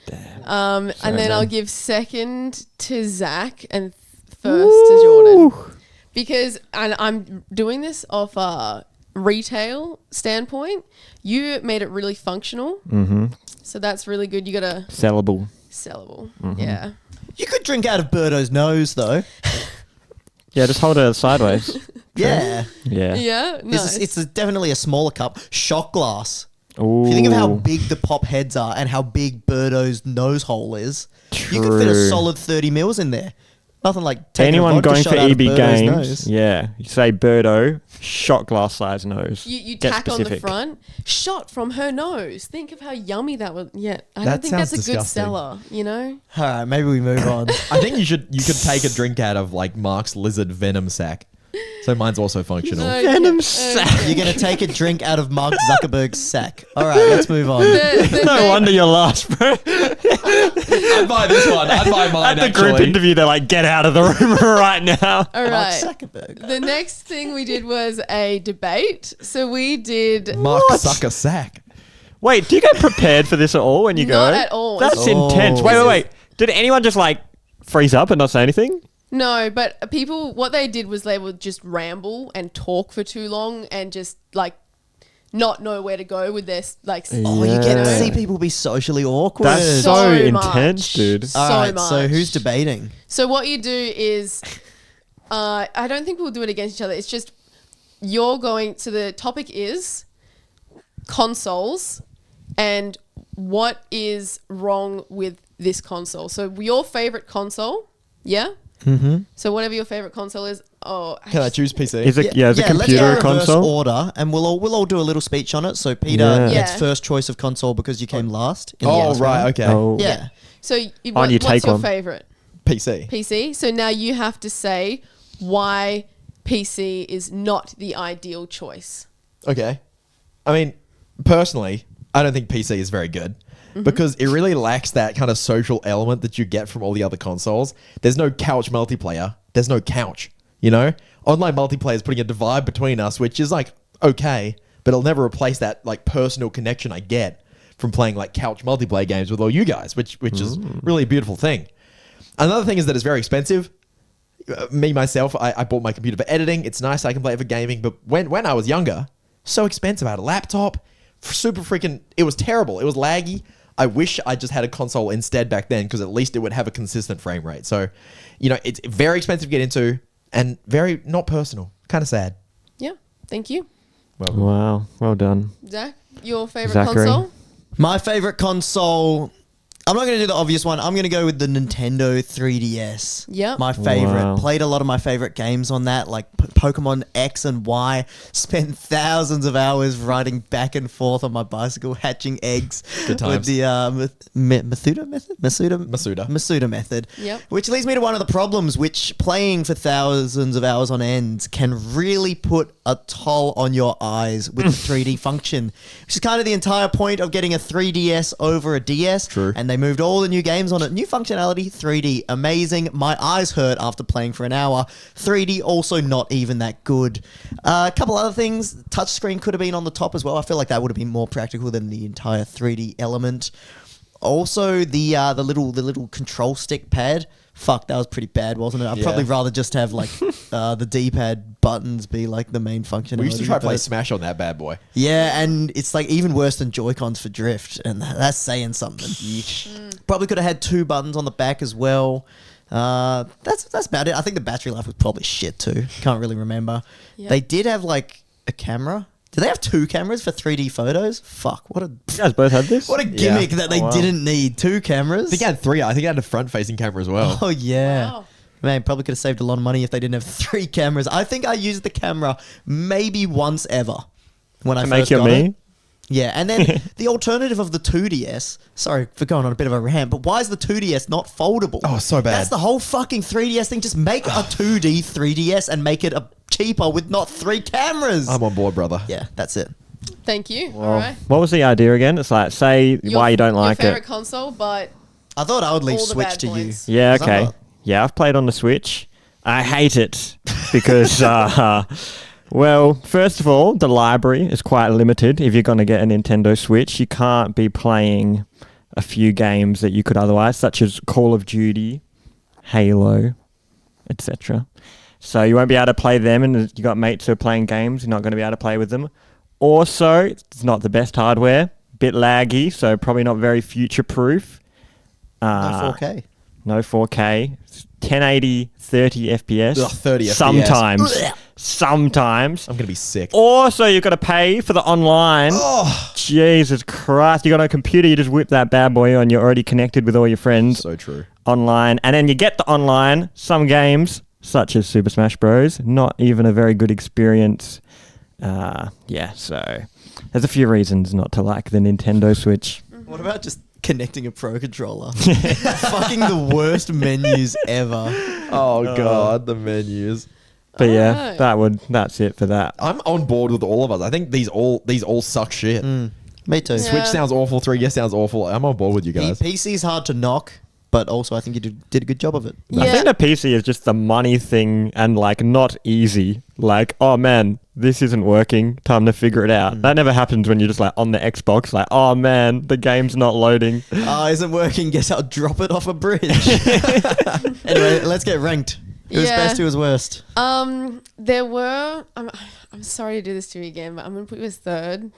And then I'll give second to Zack and first to Jordan. Because, and I'm doing this off a retail standpoint, you made it really functional. Mm-hmm. So that's really good. You got a Sellable. sellable. Mm-hmm. Yeah. You could drink out of Birdo's nose, though. Yeah, just hold it sideways. Yeah. Yeah. Yeah. Nice. It's definitely a smaller cup. Shot glass. Ooh. If you think of how big the pop heads are and how big Birdo's nose hole is, you could fit a True. solid 30 mils in there. Nothing like taking Anyone a vodka going shot for out of EB Birdo's games, nose. yeah, you say Birdo, shot glass size nose. You Get tack on the specific. front, shot from her nose. Think of how yummy that would. Yeah, I That don't think that's a sounds good disgusting. seller. You know. All right, maybe we move on. I think you could take a drink out of like Mark's lizard venom sack. So mine's also functional. No, Venom yeah, sack. You're going to take a drink out of Mark Zuckerberg's sack. All right, let's move on. No wonder you're last, bro. I'd buy this one. I'd buy mine, At the group actually. interview, they're like, get out of the room right now. All Mark right. Zuckerberg. The next thing we did was a debate. So we did Mark suck a sack. Wait, do you get prepared for this at all when you go? Not at all. That's Oh. intense. Wait, This wait. Did anyone just like freeze up and not say anything? No, but people, what they did was they would just ramble and talk for too long and just like not know where to go with their like. Oh, you get to Yeah. see people be socially awkward. That's so intense, dude. All so right, much. so who's debating? So what you do is, I don't think we'll do it against each other. It's just you're going. So the topic is consoles and what is wrong with this console. So your favorite console, yeah? Mm-hmm. So whatever your favorite console is, Can I choose PC? Is it? Yeah, is a let's computer go a reverse console? order, and we'll all do a little speech on it. So Peter Yeah. gets Yeah. first choice of console because you came last. In the Oh, last right. round. Okay. Oh, Yeah. So you what's take your one. favorite? PC. PC. So now you have to say why PC is not the ideal choice. Okay. I mean, personally, I don't think PC is very good because it really lacks that kind of social element that you get from all the other consoles. There's no couch multiplayer. There's no couch, you know? Online multiplayer is putting a divide between us, which is like, okay, but it'll never replace that like personal connection I get from playing like couch multiplayer games with all you guys, which is really a beautiful thing. Another thing is that it's very expensive. Myself, I bought my computer for editing. It's nice I can play it for gaming, but when I was younger, so expensive. I had a laptop, super freaking, it was terrible. It was laggy. I wish I just had a console instead back then because at least it would have a consistent frame rate. So, you know, it's very expensive to get into and very not personal. Kind of sad. Yeah. Thank you. Wow. Well done. Zach, your favorite Zachary. console? My favorite console. I'm not going to do the obvious one. I'm going to go with the Nintendo 3DS. Yep. My favorite. Wow. Played a lot of my favorite games on that, like Pokemon X and Y. Spent thousands of hours riding back and forth on my bicycle, hatching eggs. Good times. With the Masuda method? Masuda method. Yep. Which leads me to one of the problems, which playing for thousands of hours on end can really put a toll on your eyes with the 3D function, which is kind of the entire point of getting a 3DS over a DS. True. And they moved all the new games on it. New functionality, 3D, amazing. My eyes hurt after playing for an hour. 3D also not even that good. A couple other things. Touchscreen could have been on the top as well. I feel like that would have been more practical than the entire 3D element. Also, the little control stick pad. Fuck, that was pretty bad, wasn't it? I'd Yeah. probably rather just have like the D-pad buttons be like the main function. We used to try to play Smash on that bad boy. Yeah, and it's like even worse than Joy-Cons for drift, and that's saying something. Probably could have had 2 buttons on the back as well. That's about it. I think the battery life was probably shit too. Can't really remember. Yeah. They did have like a camera. Did they have 2 cameras for 3D photos? Fuck, what a You guys both had this? what a gimmick Yeah. that they Oh, wow. didn't need 2 cameras. I think it had 3. I think it had a front-facing camera as well. Oh yeah. Wow. Man, probably could have saved a lot of money if they didn't have 3 cameras. I think I used the camera maybe once ever when I To first make your got it. me? Yeah, and then the alternative of the 2DS. Sorry for going on a bit of a rant, but why is the 2DS not foldable? Oh, so bad. That's the whole fucking 3DS thing. Just make a 2D 3DS and make it a cheaper with not 3 cameras. I'm on board, brother. Yeah, that's it. Thank you. Well, All right. what was the idea again? It's like, say why you don't like your favorite it. console, but I thought I would leave All the Switch bad to points. you. Yeah, 'Cause I'm okay. not- Yeah, I've played on the Switch. I hate it because, well, first of all, the library is quite limited. If you're going to get a Nintendo Switch, you can't be playing a few games that you could otherwise, such as Call of Duty, Halo, etc. So you won't be able to play them, and you got mates who are playing games. You're not going to be able to play with them. Also, it's not the best hardware, bit laggy, so probably not very future-proof. No 4K. No 4K. 1080, 30 FPS. Ugh, 30 FPS. Sometimes. Ugh. Sometimes. I'm going to be sick. Also, you've got to pay for the online. Oh, Jesus Christ. You got a computer, you just whip that bad boy on. You're already connected with all your friends so true. online. And then you get the online. Some games, such as Super Smash Bros., not even a very good experience. Yeah, so there's a few reasons not to like the Nintendo Switch. What about just connecting a Pro Controller? Fucking the worst menus ever. Oh, God, the menus. But yeah, Alright. that's it for that. I'm on board with all of us. I think these all suck shit. Me too. Yeah. Switch sounds awful. 3DS sounds awful. I'm on board with you guys. PC's hard to knock, but also I think you did a good job of it. I think the PC is just the money thing and like not easy. Like, oh man, this isn't working. Time to figure it out. That never happens when you're just like on the Xbox, like, oh man, the game's not loading. Isn't working. Guess I'll drop it off a bridge. Anyway, let's get ranked. Who was Yeah. best? Who was worst? there were. I'm sorry to do this to you again, but I'm gonna put you as third,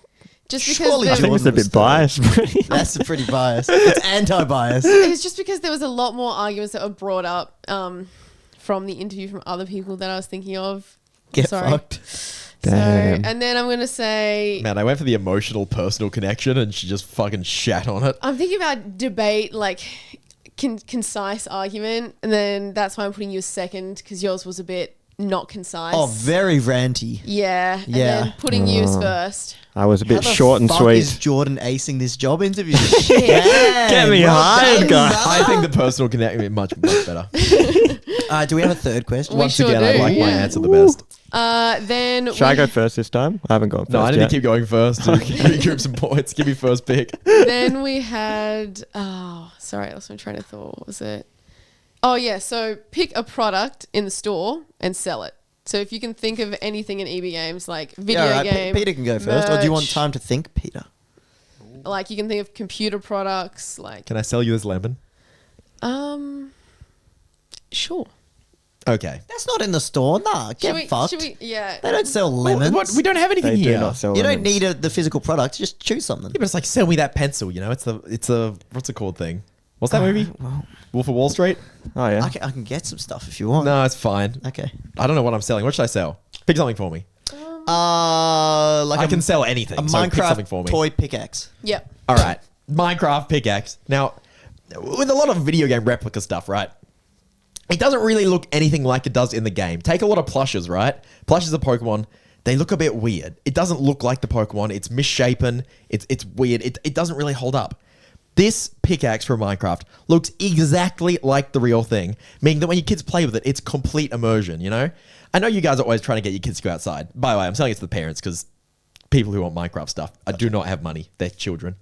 just because Surely I there, think it's a bit biased. That's a pretty bias. It's anti-bias. it was just because there was a lot more arguments that were brought up from the interview from other people that I was thinking of. Get Sorry. fucked. Damn. So, and then I'm gonna say, Man, I went for the emotional, personal connection, and she just fucking shat on it. I'm thinking about debate, like concise argument, and then that's why I'm putting you second because yours was a bit not concise. Oh, very ranty. Yeah. And Yeah. then putting you as first. I was a bit How the short and fuck sweet. is Jordan acing this job interview? Get me hired, guys. I think the personal connection is much better. Do we have a third question? We Once sure again, I do, like my yeah. answer the best. Then Should I go first this time? I haven't gone first No, I need yet. to keep going first to recoup some points. Give me first pick. Then we had. Oh, sorry, I lost my train of thought. What was it? Oh yeah. So pick a product in the store and sell it. So if you can think of anything in EB Games, like video Yeah, all right, game, Peter can go first. Or do you want merch, time to think, Peter? Like you can think of computer products, like Can I sell you this lemon? sure. Okay. That's not in the store. Nah, get fucked. Yeah. They don't sell lemons. What? We don't have anything They do here. not sell You don't lemons. need the physical product. Just choose something. Yeah, but it's like sell me that pencil. You know, it's a what's it called thing? What's that movie? Wolf of Wall Street? Oh, yeah. I can get some stuff if you want. No, it's fine. Okay. I don't know what I'm selling. What should I sell? Pick something for me. Like I a, can sell anything. a so pick something Minecraft for me. toy pickaxe. Yep. All right. Minecraft pickaxe. Now, with a lot of video game replica stuff, right? It doesn't really look anything like it does in the game. Take a lot of plushes, right? Plushes of Pokemon, they look a bit weird. It doesn't look like the Pokemon. It's misshapen. It's weird. It doesn't really hold up. This pickaxe from Minecraft looks exactly like the real thing, meaning that when your kids play with it, it's complete immersion, you know? I know you guys are always trying to get your kids to go outside. By the way, I'm selling it to the parents because people who want Minecraft stuff, I do not have money. They're children.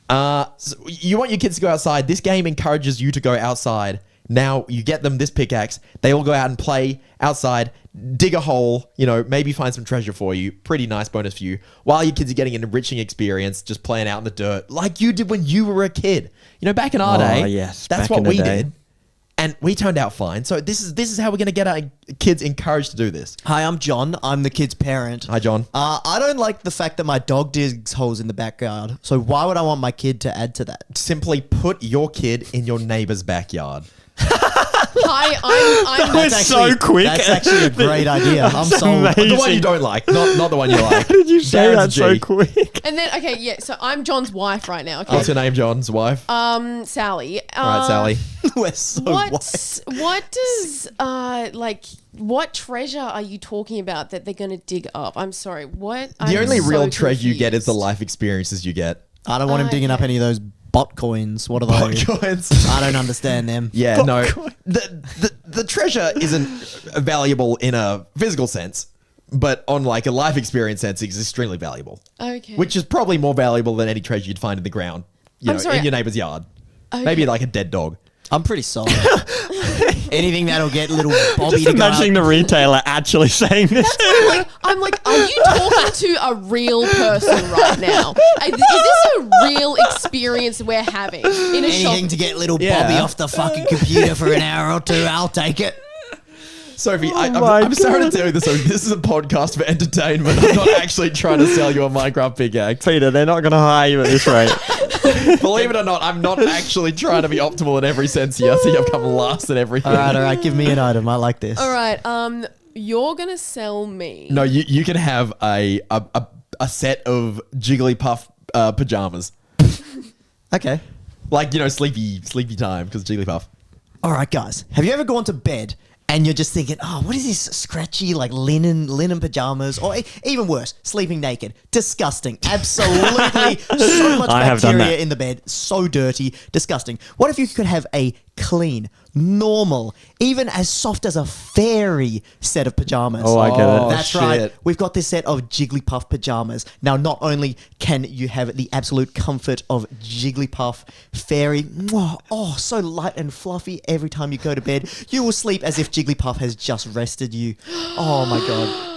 So you want your kids to go outside. This game encourages you to go outside. Now you get them this pickaxe. They all go out and play outside, dig a hole, you know, maybe find some treasure for you. Pretty nice bonus for you. While your kids are getting an enriching experience, just playing out in the dirt like you did when you were a kid. You know, back in our day, yes, that's back what in the we day. did. And we turned out fine. So this is how we're going to get our kids encouraged to do this. Hi, I'm John. I'm the kid's parent. Hi, John. I don't like the fact that my dog digs holes in the backyard. So why would I want my kid to add to that? Simply put your kid in your neighbor's backyard. Hi, I'm That was so quick. That's actually a great idea. I'm sold. amazing. The one you don't like, not the one you like. How did you say Darren's that so G. quick? and then okay, yeah. So I'm John's wife right now. Okay. What's your name, John's wife? Sally. All right, Sally. We're so What does what treasure are you talking about that they're gonna dig up? I'm sorry. What? The only real treasure you get is the confused. life experiences you get. I don't want him digging up any of those bot coins. What are those? Coins. I don't understand them. Yeah, no. The treasure isn't valuable in a physical sense, but on like a life experience sense, it's extremely valuable. Okay. Which is probably more valuable than any treasure you'd find in the ground. You I'm know, sorry. in your neighbor's yard. Okay. Maybe like a dead dog. I'm pretty solid. Anything that'll get little Bobby Just to go imagining out. the retailer actually saying this. I'm like, are you talking to a real person right now? Is this a real experience we're having in a shop? Anything to get little Yeah. Bobby off the fucking computer for an hour or two, I'll take it. Sophie, Oh my I'm sorry to God. tell you this. Sophie. This is a podcast for entertainment. I'm not actually trying to sell you a Minecraft pickaxe. Peter, they're not going to hire you at this rate. Believe it or not, I'm not actually trying to be optimal in every sense here. I think I've come last in everything. All right, give me an item. I like this. All right. You're gonna sell me. No, you can have a set of Jigglypuff pajamas. Okay. Like, you know, sleepy time because Jigglypuff. All right, guys. Have you ever gone to bed and you're just thinking, oh, what is this scratchy, like linen pajamas? Or even worse, sleeping naked. Disgusting. Absolutely. So much I have done bacteria that. in the bed. So dirty. Disgusting. What if you could have a clean, normal, even as soft as a fairy set of pajamas? Oh, I get it. That's shit. right. We've got this set of Jigglypuff pajamas. Now, not only can you have the absolute comfort of Jigglypuff fairy, oh, so light and fluffy every time you go to bed, you will sleep as if Jigglypuff has just rested you. Oh my god.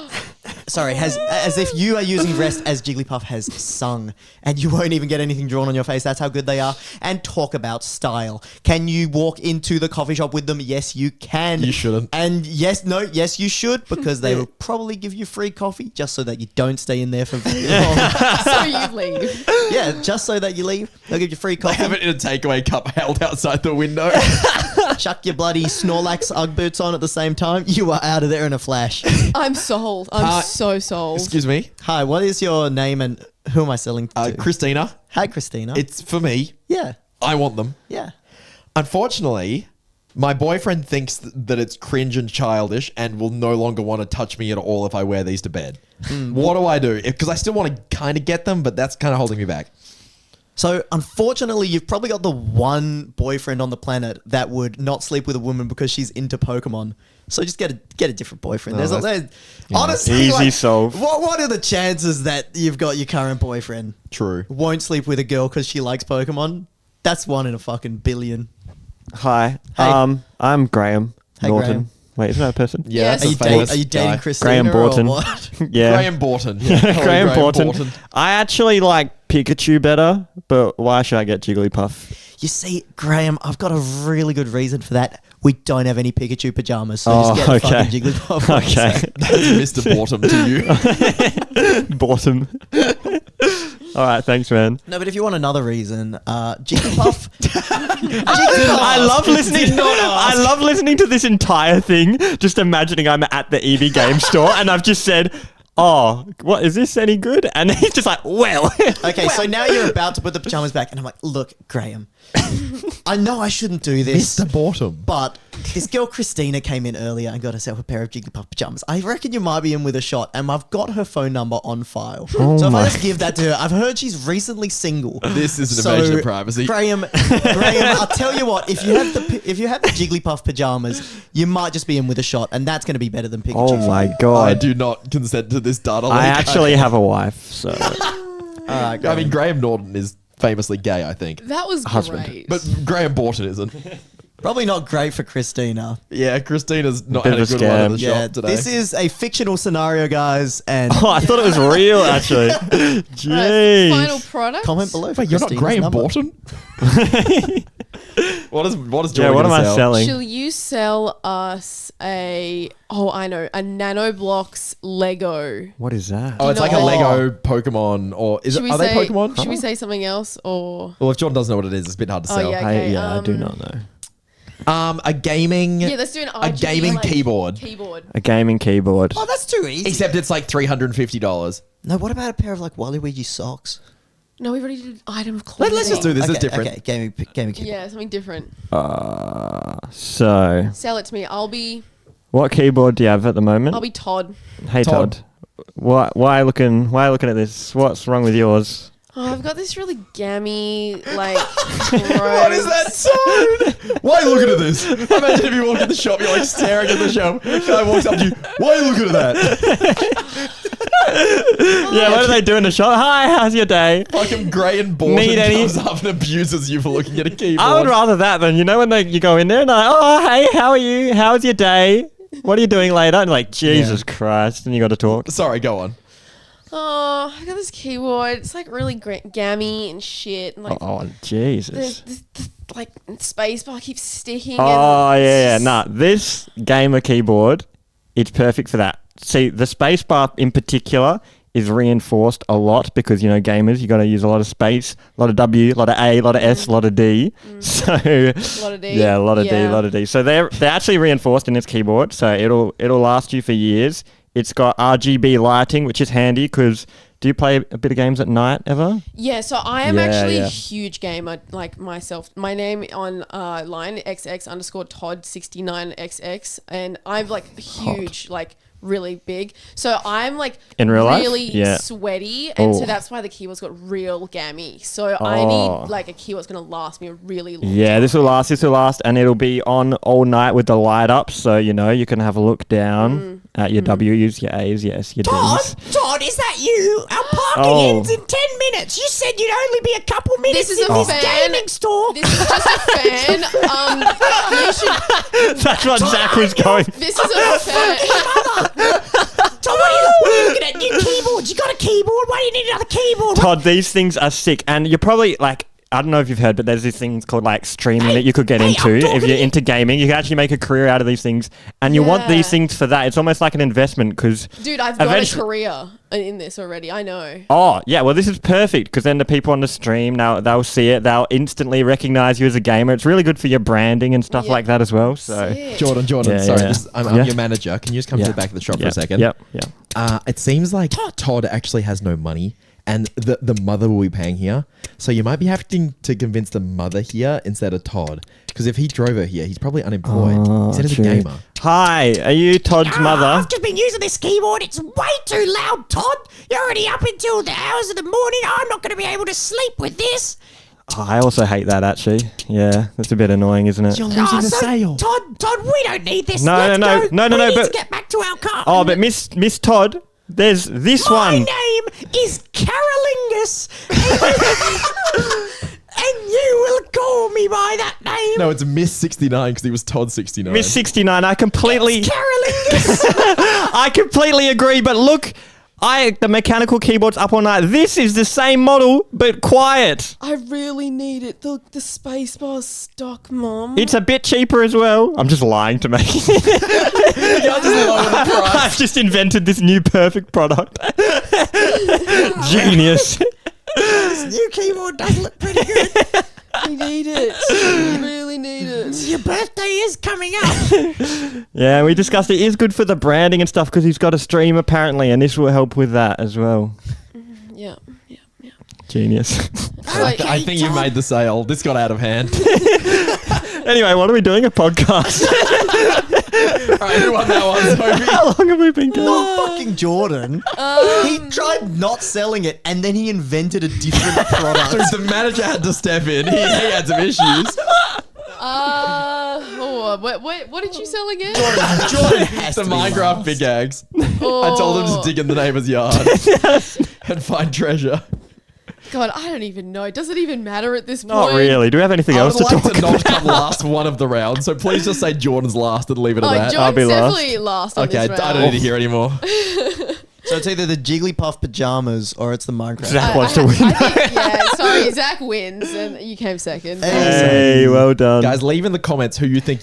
Sorry, as if you are using rest as Jigglypuff has sung, and you won't even get anything drawn on your face. That's how good they are. And talk about style. Can you walk into the coffee shop with them? Yes, you can. You shouldn't. And yes, you should, because they will probably give you free coffee just so that you don't stay in there for very long. So you leave. Yeah, just so that you leave. They'll give you free I coffee. have it in a takeaway cup held outside the window. chuck your bloody Snorlax Ugg boots on at the same time, you are out of there in a flash. I'm sold. I'm so sold. Excuse me, Hi, what is your name and who am I selling to? Christina. Hi, Christina. It's for me. yeah. I want them. Yeah. Unfortunately, my boyfriend thinks that it's cringe and childish and will no longer want to touch me at all if I wear these to bed. What do I do? Because I still want to kind of get them, but that's kind of holding me back. So, unfortunately, you've probably got the one boyfriend on the planet that would not sleep with a woman because she's into Pokemon. So just get a different boyfriend. No, Honestly, Easy solve. What are the chances that you've got your current boyfriend True. won't sleep with a girl because she likes Pokemon? That's 1 in a fucking billion. Hi. Hey. I'm Graham Hey, Norton. Graham. Wait, isn't that a person? Yeah, Yes. that's a Are famous you dating guy. Christina Graham Borton. or what? Yeah. Graham Borton. Hello, Graham Borton. I actually like Pikachu better, but why should I get Jigglypuff? You see, Graham, I've got a really good reason for that. We don't have any Pikachu pajamas, so Oh, just get a okay. fucking Jigglypuff. Okay. That's Mr. Borton to you. Bottom. All right, thanks, man. No, but if you want another reason, Jigglypuff. I love listening. I love listening to this entire thing. Just imagining I'm at the EB game store and I've just said, "Oh, what is this any good?" And he's just like, "Well." Okay, so now you're about to put the pajamas back, and I'm like, look, Graham, I know I shouldn't do this, Mr. Borton. but this girl Christina came in earlier and got herself a pair of Jigglypuff pajamas. I reckon you might be in with a shot, and I've got her phone number on file. Oh so if my- I just give that to her, I've heard she's recently single. This is an invasion of privacy. Graham, I'll tell you what, if you have the Jigglypuff pajamas, you might just be in with a shot, and that's going to be better than Pikachu. Oh my I god. do not consent to this data. I leak. actually have a wife, so All right, I mean, Graham Norton is famously gay, I think. That was Husband. great. But Graham Borton isn't. probably not great for Christina. Yeah, Christina's not Bit had a of a good one at scam. the Yeah, shop today. this is a fictional scenario, guys, and Oh, I thought it was real, actually. Jeez. Final product. comment below. For Wait, you're not Christina's Graham number. Borton? what is Yeah, Jordan what am gonna I sell? selling? Shall you sell us a Nanoblocks Lego? What is that? Oh, it's You like know a what? Lego Pokemon, or is Should it? we Are they say, Pokemon? Should we say something else or? Well, if Jordan doesn't know what it is, it's a bit hard to sell. yeah. Okay, I do not know. A gaming. Yeah, let's do an a RGB, gaming like, keyboard. A gaming keyboard. Oh, that's too easy. Except it's like $350. No, what about a pair of like Waluigi socks? No, we've already did item of clothing. Let's just do this. Okay, It's different. Okay, gaming keyboard. Yeah, something different. So, Sell it to me. I'll be what keyboard do you have at the moment? Todd. Hey, Todd. Todd. Why looking at this? What's wrong with yours? Oh, I've got this really gammy, like. What is that tone? Why are you looking at this? Imagine if you walk in the shop, you're like staring at the shelf. Guy walks up to you. Why are you looking at that? Yeah, what are they doing in the shop? Hi, how's your day? Fucking Gray and Borton Need any- comes up and abuses you for looking at a keyboard. I would rather that than, you know, when you go in there and like, oh, hey, how are you? How's your day? What are you doing later? And like, Jesus Christ, and you got to talk. Sorry, go on. Oh, I got this keyboard. It's like really gammy and shit. And like, Oh, Jesus. the like space bar keeps sticking. Oh, and yeah. Nah, this gamer keyboard, it's perfect for that. See, the space bar in particular is reinforced a lot because, you know, gamers, you got to use a lot of space, a lot of W, a lot of A, a lot of S, a lot of D. So, A lot of D. yeah, a lot of D, Yeah. a lot of D. So they're actually reinforced in this keyboard, so it'll last you for years. It's got RGB lighting, which is handy because do you play a bit of games at night ever? Yeah, so I am Yeah, actually yeah. a huge gamer, like myself. My name on line XX_Todd69XX, and I'm like huge, like really big. So I'm like In real life? really Yeah. sweaty, and Oh. so that's why the keyboard's got real gammy. So I Oh. need like a keyboard that's gonna last me a really long Yeah, time. this will last, and it'll be on all night with the light up, so you know you can have a look down at your W's, your A's, your S, your D's. Todd, is that you? Our parking Oh. ends in 10 minutes. You said you'd only be a couple minutes This is in a this fan. gaming store. This is just a fan. You should. That's what Zack was going. This is a fan. Todd, what are you looking at? New keyboards. You got a keyboard? Why do you need another keyboard? Todd, these things are sick, and you're probably like, I don't know if you've heard, but there's these things called like streaming that you could get into if you're into gaming. You can actually make a career out of these things, and you want these things for that. It's almost like an investment because, dude, I've got a career in this already. I know. Oh yeah, well this is perfect because then the people on the stream now they'll see it, they'll instantly recognize you as a gamer. It's really good for your branding and stuff like that as well. So Sick. Jordan, sorry, I'm your manager. Can you just come to the back of the shop for a second? Yep. It seems like Todd actually has no money, and the mother will be paying here. So you might be having to convince the mother here instead of Todd. Because if he drove her here, he's probably unemployed. He said he's a gamer. Hi, are you Todd's mother? I've just been using this keyboard. It's way too loud, Todd. You're already up until the hours of the morning. I'm not going to be able to sleep with this. Oh, I also hate that actually. Yeah, that's a bit annoying, isn't it? You're losing the sale. Todd, we don't need this. No, Let's no, go. no, no, we no, need but- to get back to our car. Oh, but Miss Todd, there's this My one. name is Carolingus. And you will call me by that name. No, it's Miss 69 because he was Todd 69. Miss 69, I completely... Carolingus. I completely agree, but look, the mechanical keyboard's up all night. This is the same model, but quiet. I really need it. The spacebar's stuck, Mom. It's a bit cheaper as well. I'm just lying to make it. I've just invented this new perfect product. Genius. This new keyboard does look pretty good. I need it. I really need it. Your birthday is coming up. Yeah, we discussed it is good for the branding and stuff because he's got a stream apparently, and this will help with that as well. Yeah. Genius. I think you made the sale. This got out of hand. Anyway, what are we doing? A podcast? All right, who won that one, Sophie? How long have we been going? Not fucking Jordan. He tried not selling it and then he invented a different product. The manager had to step in. He had some issues. What did you sell again? Jordan has The to be Minecraft last. big eggs. I told him to dig in the neighbor's yard and find treasure. God, I don't even know. Does it even matter at this point? Not really. Do we have anything I else would to like talk to about? not come last one of the rounds, so please just say Jordan's last and leave it at that. I'll be Jordan's definitely last on Okay, this round. I don't need to hear anymore. So it's either the Jigglypuff pajamas or it's the Minecraft. Zach wants to win. Sorry, Zach wins and you came second. Hey, well done. Guys, leave in the comments who you think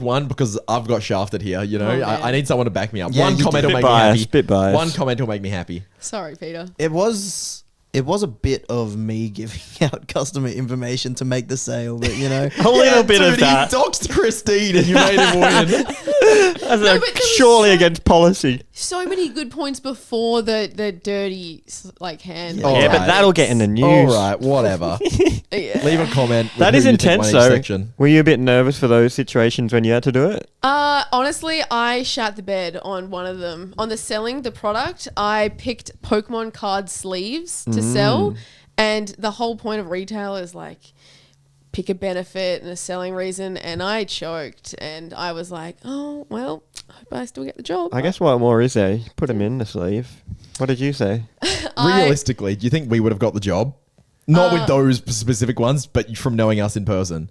won, because I've got shafted here. You know, Oh, man. I need someone to back me up. Yeah, One you comment do. will make Bit biased, me happy. bit biased. One comment will make me happy. Sorry, Peter. It was a bit of me giving out customer information to make the sale, but you know. A little bit of Dude, that. You doxed Christine and you made him win. That's No, but there was surely so- against policy. So many good points before the dirty hand. Oh, Yeah, but Alright. that'll get in the news. All right, whatever. Yeah. Leave a comment. with That who is you think intense won each though. section. Were you a bit nervous for those situations when you had to do it? Honestly, I shat the bed on one of them. On the selling the product, I picked Pokemon card sleeves to sell. And the whole point of retail is like pick a benefit and a selling reason. And I choked and I was like, oh, well, I hope I still get the job. I guess what more is there? You put them in the sleeve. What did you say? Realistically, do you think we would have got the job? Not with those specific ones, but from knowing us in person.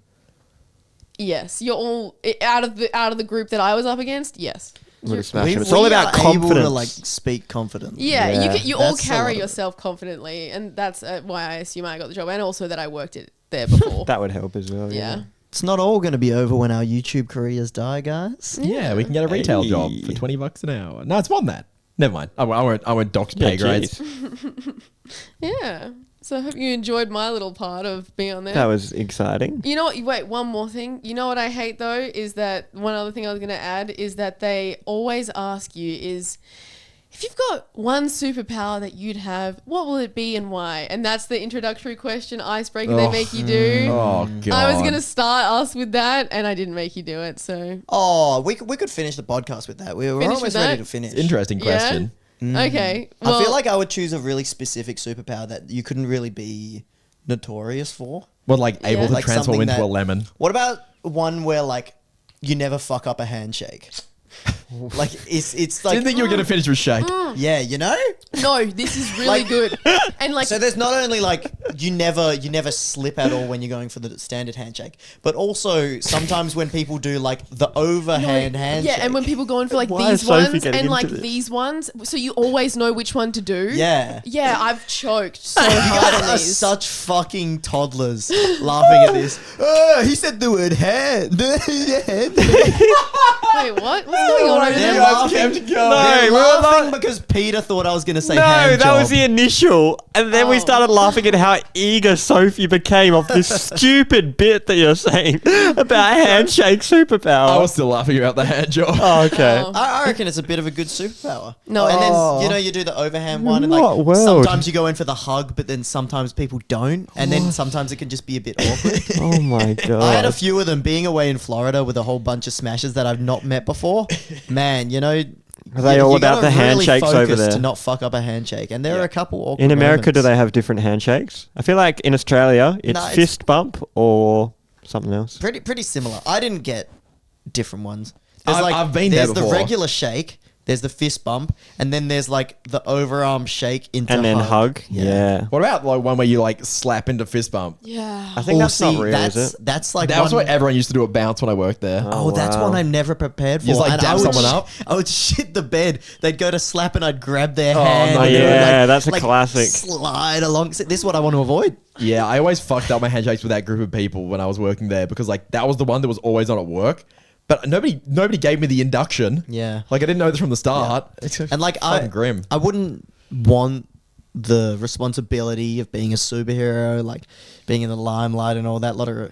Yes. You're all out of the group that I was up against. Yes. Would have smashed We, them. It's all about are able confidence. to like speak confidently. Yeah, Yeah. you all That's a lot carry of it. yourself confidently. And that's why I assume I got the job. And also that I worked it there before. That would help as well. yeah. It's not all going to be over when our YouTube careers die, guys. Yeah, we can get a retail Hey. job for $20 an hour. No, it's more than that. Never mind. I won't dox pay grades. jeez. Yeah. So I hope you enjoyed my little part of being on there. That was exciting. You know what? Wait, one more thing. You know what I hate though is that one other thing I was going to add is that they always ask you is if you've got one superpower that you'd have, what will it be and why? And that's the introductory question icebreaker they make you do. Oh, God. I was going to start us with that and I didn't make you do it. So, Oh, we could finish the podcast with that. We're Finish almost with ready that? to finish. Interesting question. okay. I Well, feel like I would choose a really specific superpower that you couldn't really be notorious for. Well, like able Yeah. to Like transform something into a that- lemon. What about one where like you never fuck up a handshake? Like it's like Didn't think you were going to finish with shake. yeah, you know? no, this is really good. And like, So there's not only like you never slip at all when you're going for the standard handshake. But also sometimes when people do like the overhand handshake. Yeah, and when people go in for like Why these is Sophie ones getting and like into this? these ones, so you always know which one to do. Yeah. Yeah, I've choked so hard on are these. such fucking toddlers laughing at this. He said the word hand. Wait, what? What's going on over They're there? laughing, No, they're we're laughing not- because Peter thought I was going to say No, hand that was job. the initial. And then we Oh. started laughing at how eager Sophie became of this stupid bit that you're saying about handshake superpower. I was still laughing about the hand job. Oh, okay. Oh. I reckon it's a bit of a good superpower. No, and Oh. then you do the overhand one, and what like world? sometimes you go in for the hug, but then sometimes people don't, and then sometimes it can just be a bit awkward. Oh my god. I had a few of them being away in Florida with a whole bunch of smashers that I've not met before. Man, Are they all about gotta the handshakes over focus there? to not fuck up a handshake, and there are a couple awkward In America, do moments. they have different handshakes? I feel like in Australia, it's No, it's- fist bump or something else. Pretty similar. I didn't get different ones. I've been there there's before. the regular shake, there's the fist bump, and then there's like the overarm shake into And then hug. Yeah. What about like one where you like slap into fist bump? Yeah. I think that's not real, that's, is it? That's like That was one, what everyone used to do at Bounce when I worked there. Oh, that's wow. one I'm never prepared for. You just, like, And dab I would someone up? I would shit the bed. They'd go to slap and I'd grab their Oh, hand. no. and they would, Yeah, that's a classic. Slide along. This is what I want to avoid. Yeah, I always fucked up my handshakes with that group of people when I was working there because like that was the one that was always on at work. But nobody gave me the induction. Yeah. Like I didn't know this from the start. It's And like fucking grim. I wouldn't want the responsibility of being a superhero, like being in the limelight and all that. Lot of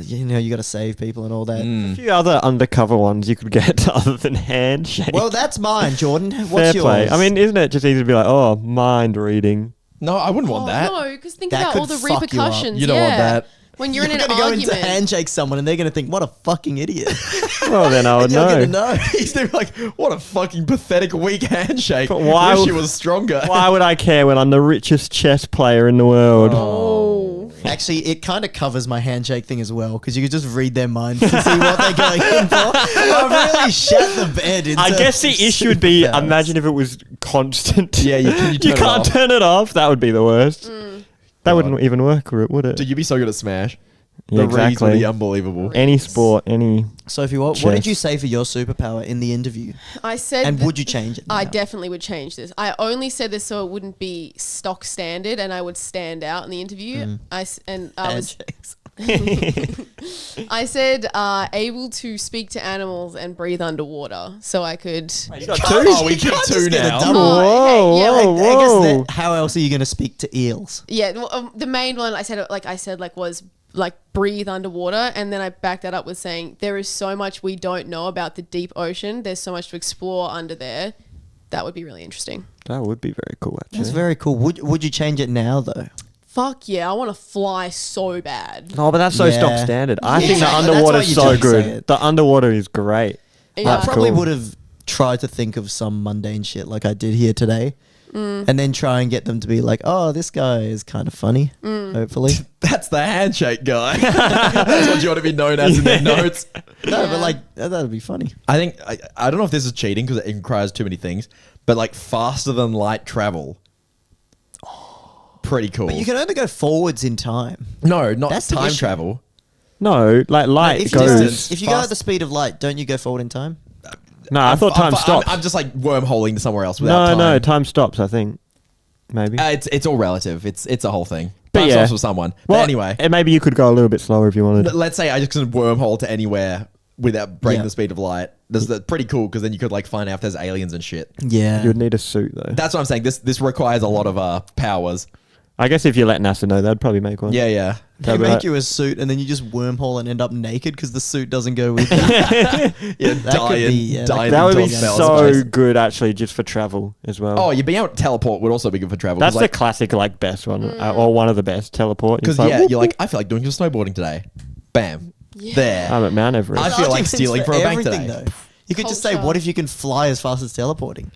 you got to save people and all that. A few other undercover ones you could get other than handshake. Well, that's mine, Jordan. Fair What's yours? play. I mean, isn't it just easy to be like, oh, mind reading? No, I wouldn't want Oh, that. no, because think That about all could the fuck you up. repercussions. You don't want that. When you're, you're in an going to go into argument. handshake someone and they're going to think, what a fucking idiot. Well, then I would And you're know. going to know. He's doing like, what a fucking pathetic weak handshake. But why Wish would- she was stronger. Why would I care when I'm the richest chess player in the world? Oh. Actually, it kind of covers my handshake thing as well because you could just read their minds and see what they're going in for. I've really shat the bed. In I terms guess the of issue would be, superpowers. imagine if it was constant. Yeah, you turn it can't off. turn it off. That would be the worst. That wouldn't even work, would it? Dude, you'd be so good at Smash. Yeah, The reads would exactly. be unbelievable. Any sport, any... Sophie, what Chess. did you say for your superpower in the interview? I said. And that- would you change it? I now? definitely would change this. I only said this so it wouldn't be stock standard and I would stand out in the interview. I was Handshakes. I said able to speak to animals and breathe underwater, so I could. You got Oh, we You can't picked just two get a now. double. Whoa, okay, yeah, whoa, I guess whoa. how else are you going to speak to eels? Yeah, well, the main one I said was like breathe underwater, and then I backed that up with saying there is so much we don't know about the deep ocean. There's so much to explore under there. That would be really interesting. That would be very cool, actually. That's very cool. Would you change it now though? Fuck yeah, I want to fly so bad. Oh, but that's so Yeah. stock standard. I Yeah. think the Exactly. That's underwater why is you so don't say good. it. The underwater is great. Yeah. I That's probably cool. would have tried to think of some mundane shit like I did here today. And then try and get them to be like, oh, this guy is kind of funny, hopefully. That's the handshake guy. That's what you want to be known as in their notes. No, Yeah. but like, that'd be funny. I think, I don't know if this is cheating because it requires too many things, but like faster than light travel. Pretty cool. But you can only go forwards in time. No, not That's the time issue. travel. No, like light If you, goes... if you go at fast- the speed of light, don't you go forward in time? No, I thought time stops. I'm just like wormholing to somewhere else without No, time. no, time stops, I think. Maybe. It's all relative. It's a whole thing. But Time yeah. stops for someone. Well, But anyway, and maybe you could go a little bit slower if you wanted. let's say I just can wormhole to anywhere without breaking Yeah. the speed of light. That's pretty cool because then you could like find out if there's aliens and shit. Yeah. You would need a suit, though. That's what I'm saying. This requires a lot of powers. I guess if you let NASA know, they'd probably make one. Yeah, yeah. They That'd be make right. you a suit and then you just wormhole and end up naked because the suit doesn't go with you. Yeah, That could be- yeah, dying That would be into a smell so space. good, actually, just for travel as well. Oh, you being able to teleport would also be good for travel. That's like, the classic, like, best one, or one of the best. Teleport. because It's like, whoop, you're like, whoop. I feel like doing some snowboarding today. Bam, there. I'm at Mount Everest. I feel like Arguments stealing for from a bank everything, today. though. You could just say, Culture. what if you can fly as fast as teleporting?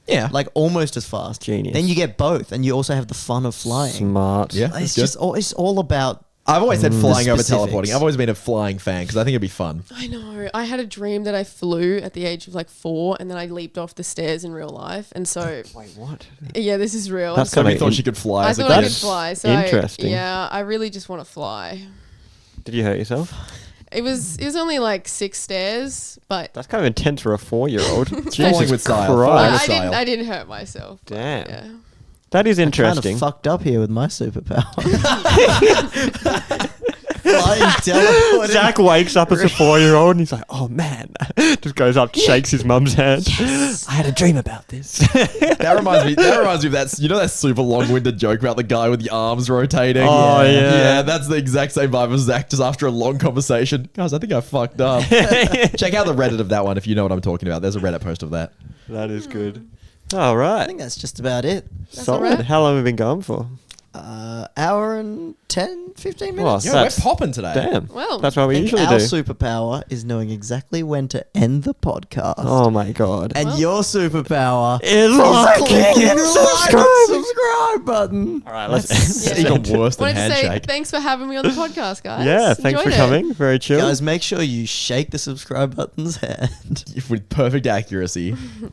Yeah, Like almost as fast. Genius. Then you get both and you also have the fun of flying. Smart. Yeah. It's good. just all, it's all about I've always said flying over specifics. teleporting. I've always been a flying fan because I think it'd be fun. I know. I had a dream that I flew at the age of like 4 and then I leaped off the stairs in real life. And so, Wait, what? yeah, this is real. That's So kinda you thought she could fly I as a thought I kid. could fly. So interesting. I really just want to fly. Did you hurt yourself? It was only like 6 stairs, but That's kind of intense for a 4-year-old. Falling with style. Christ. Falling with I style. didn't hurt myself. but Damn. Yeah. That is Kind interesting. of fucked up here with my superpower. Flying teleporting. Zach wakes up as a 4-year-old and he's like, "Oh man!" Just goes up, shakes his mum's hand. I had a dream about this. That reminds me of that. You know that super long-winded joke about the guy with the arms rotating. Oh, yeah. yeah. That's the exact same vibe as Zach. Just after a long conversation, guys, I think I fucked up. Check out the Reddit of that one if you know what I'm talking about. There's a Reddit post of that. That is good. All I right, think that's just about it. solid. alright. How long have we been going for? Hour and 10, 15 Well, minutes. Yeah, That's- we're popping today. Damn. Well, That's what we I think usually our do. superpower is knowing exactly when to end the podcast. Oh my god. And Well- your superpower Is is liking clicking and the subscribing. subscribe button. All right, let's. It's even worse than wanted to say handshake. thanks for having me on the podcast, guys. Yeah, thanks Enjoyed for it. coming. Very chill. Guys, make sure you shake the subscribe button's hand. With perfect accuracy.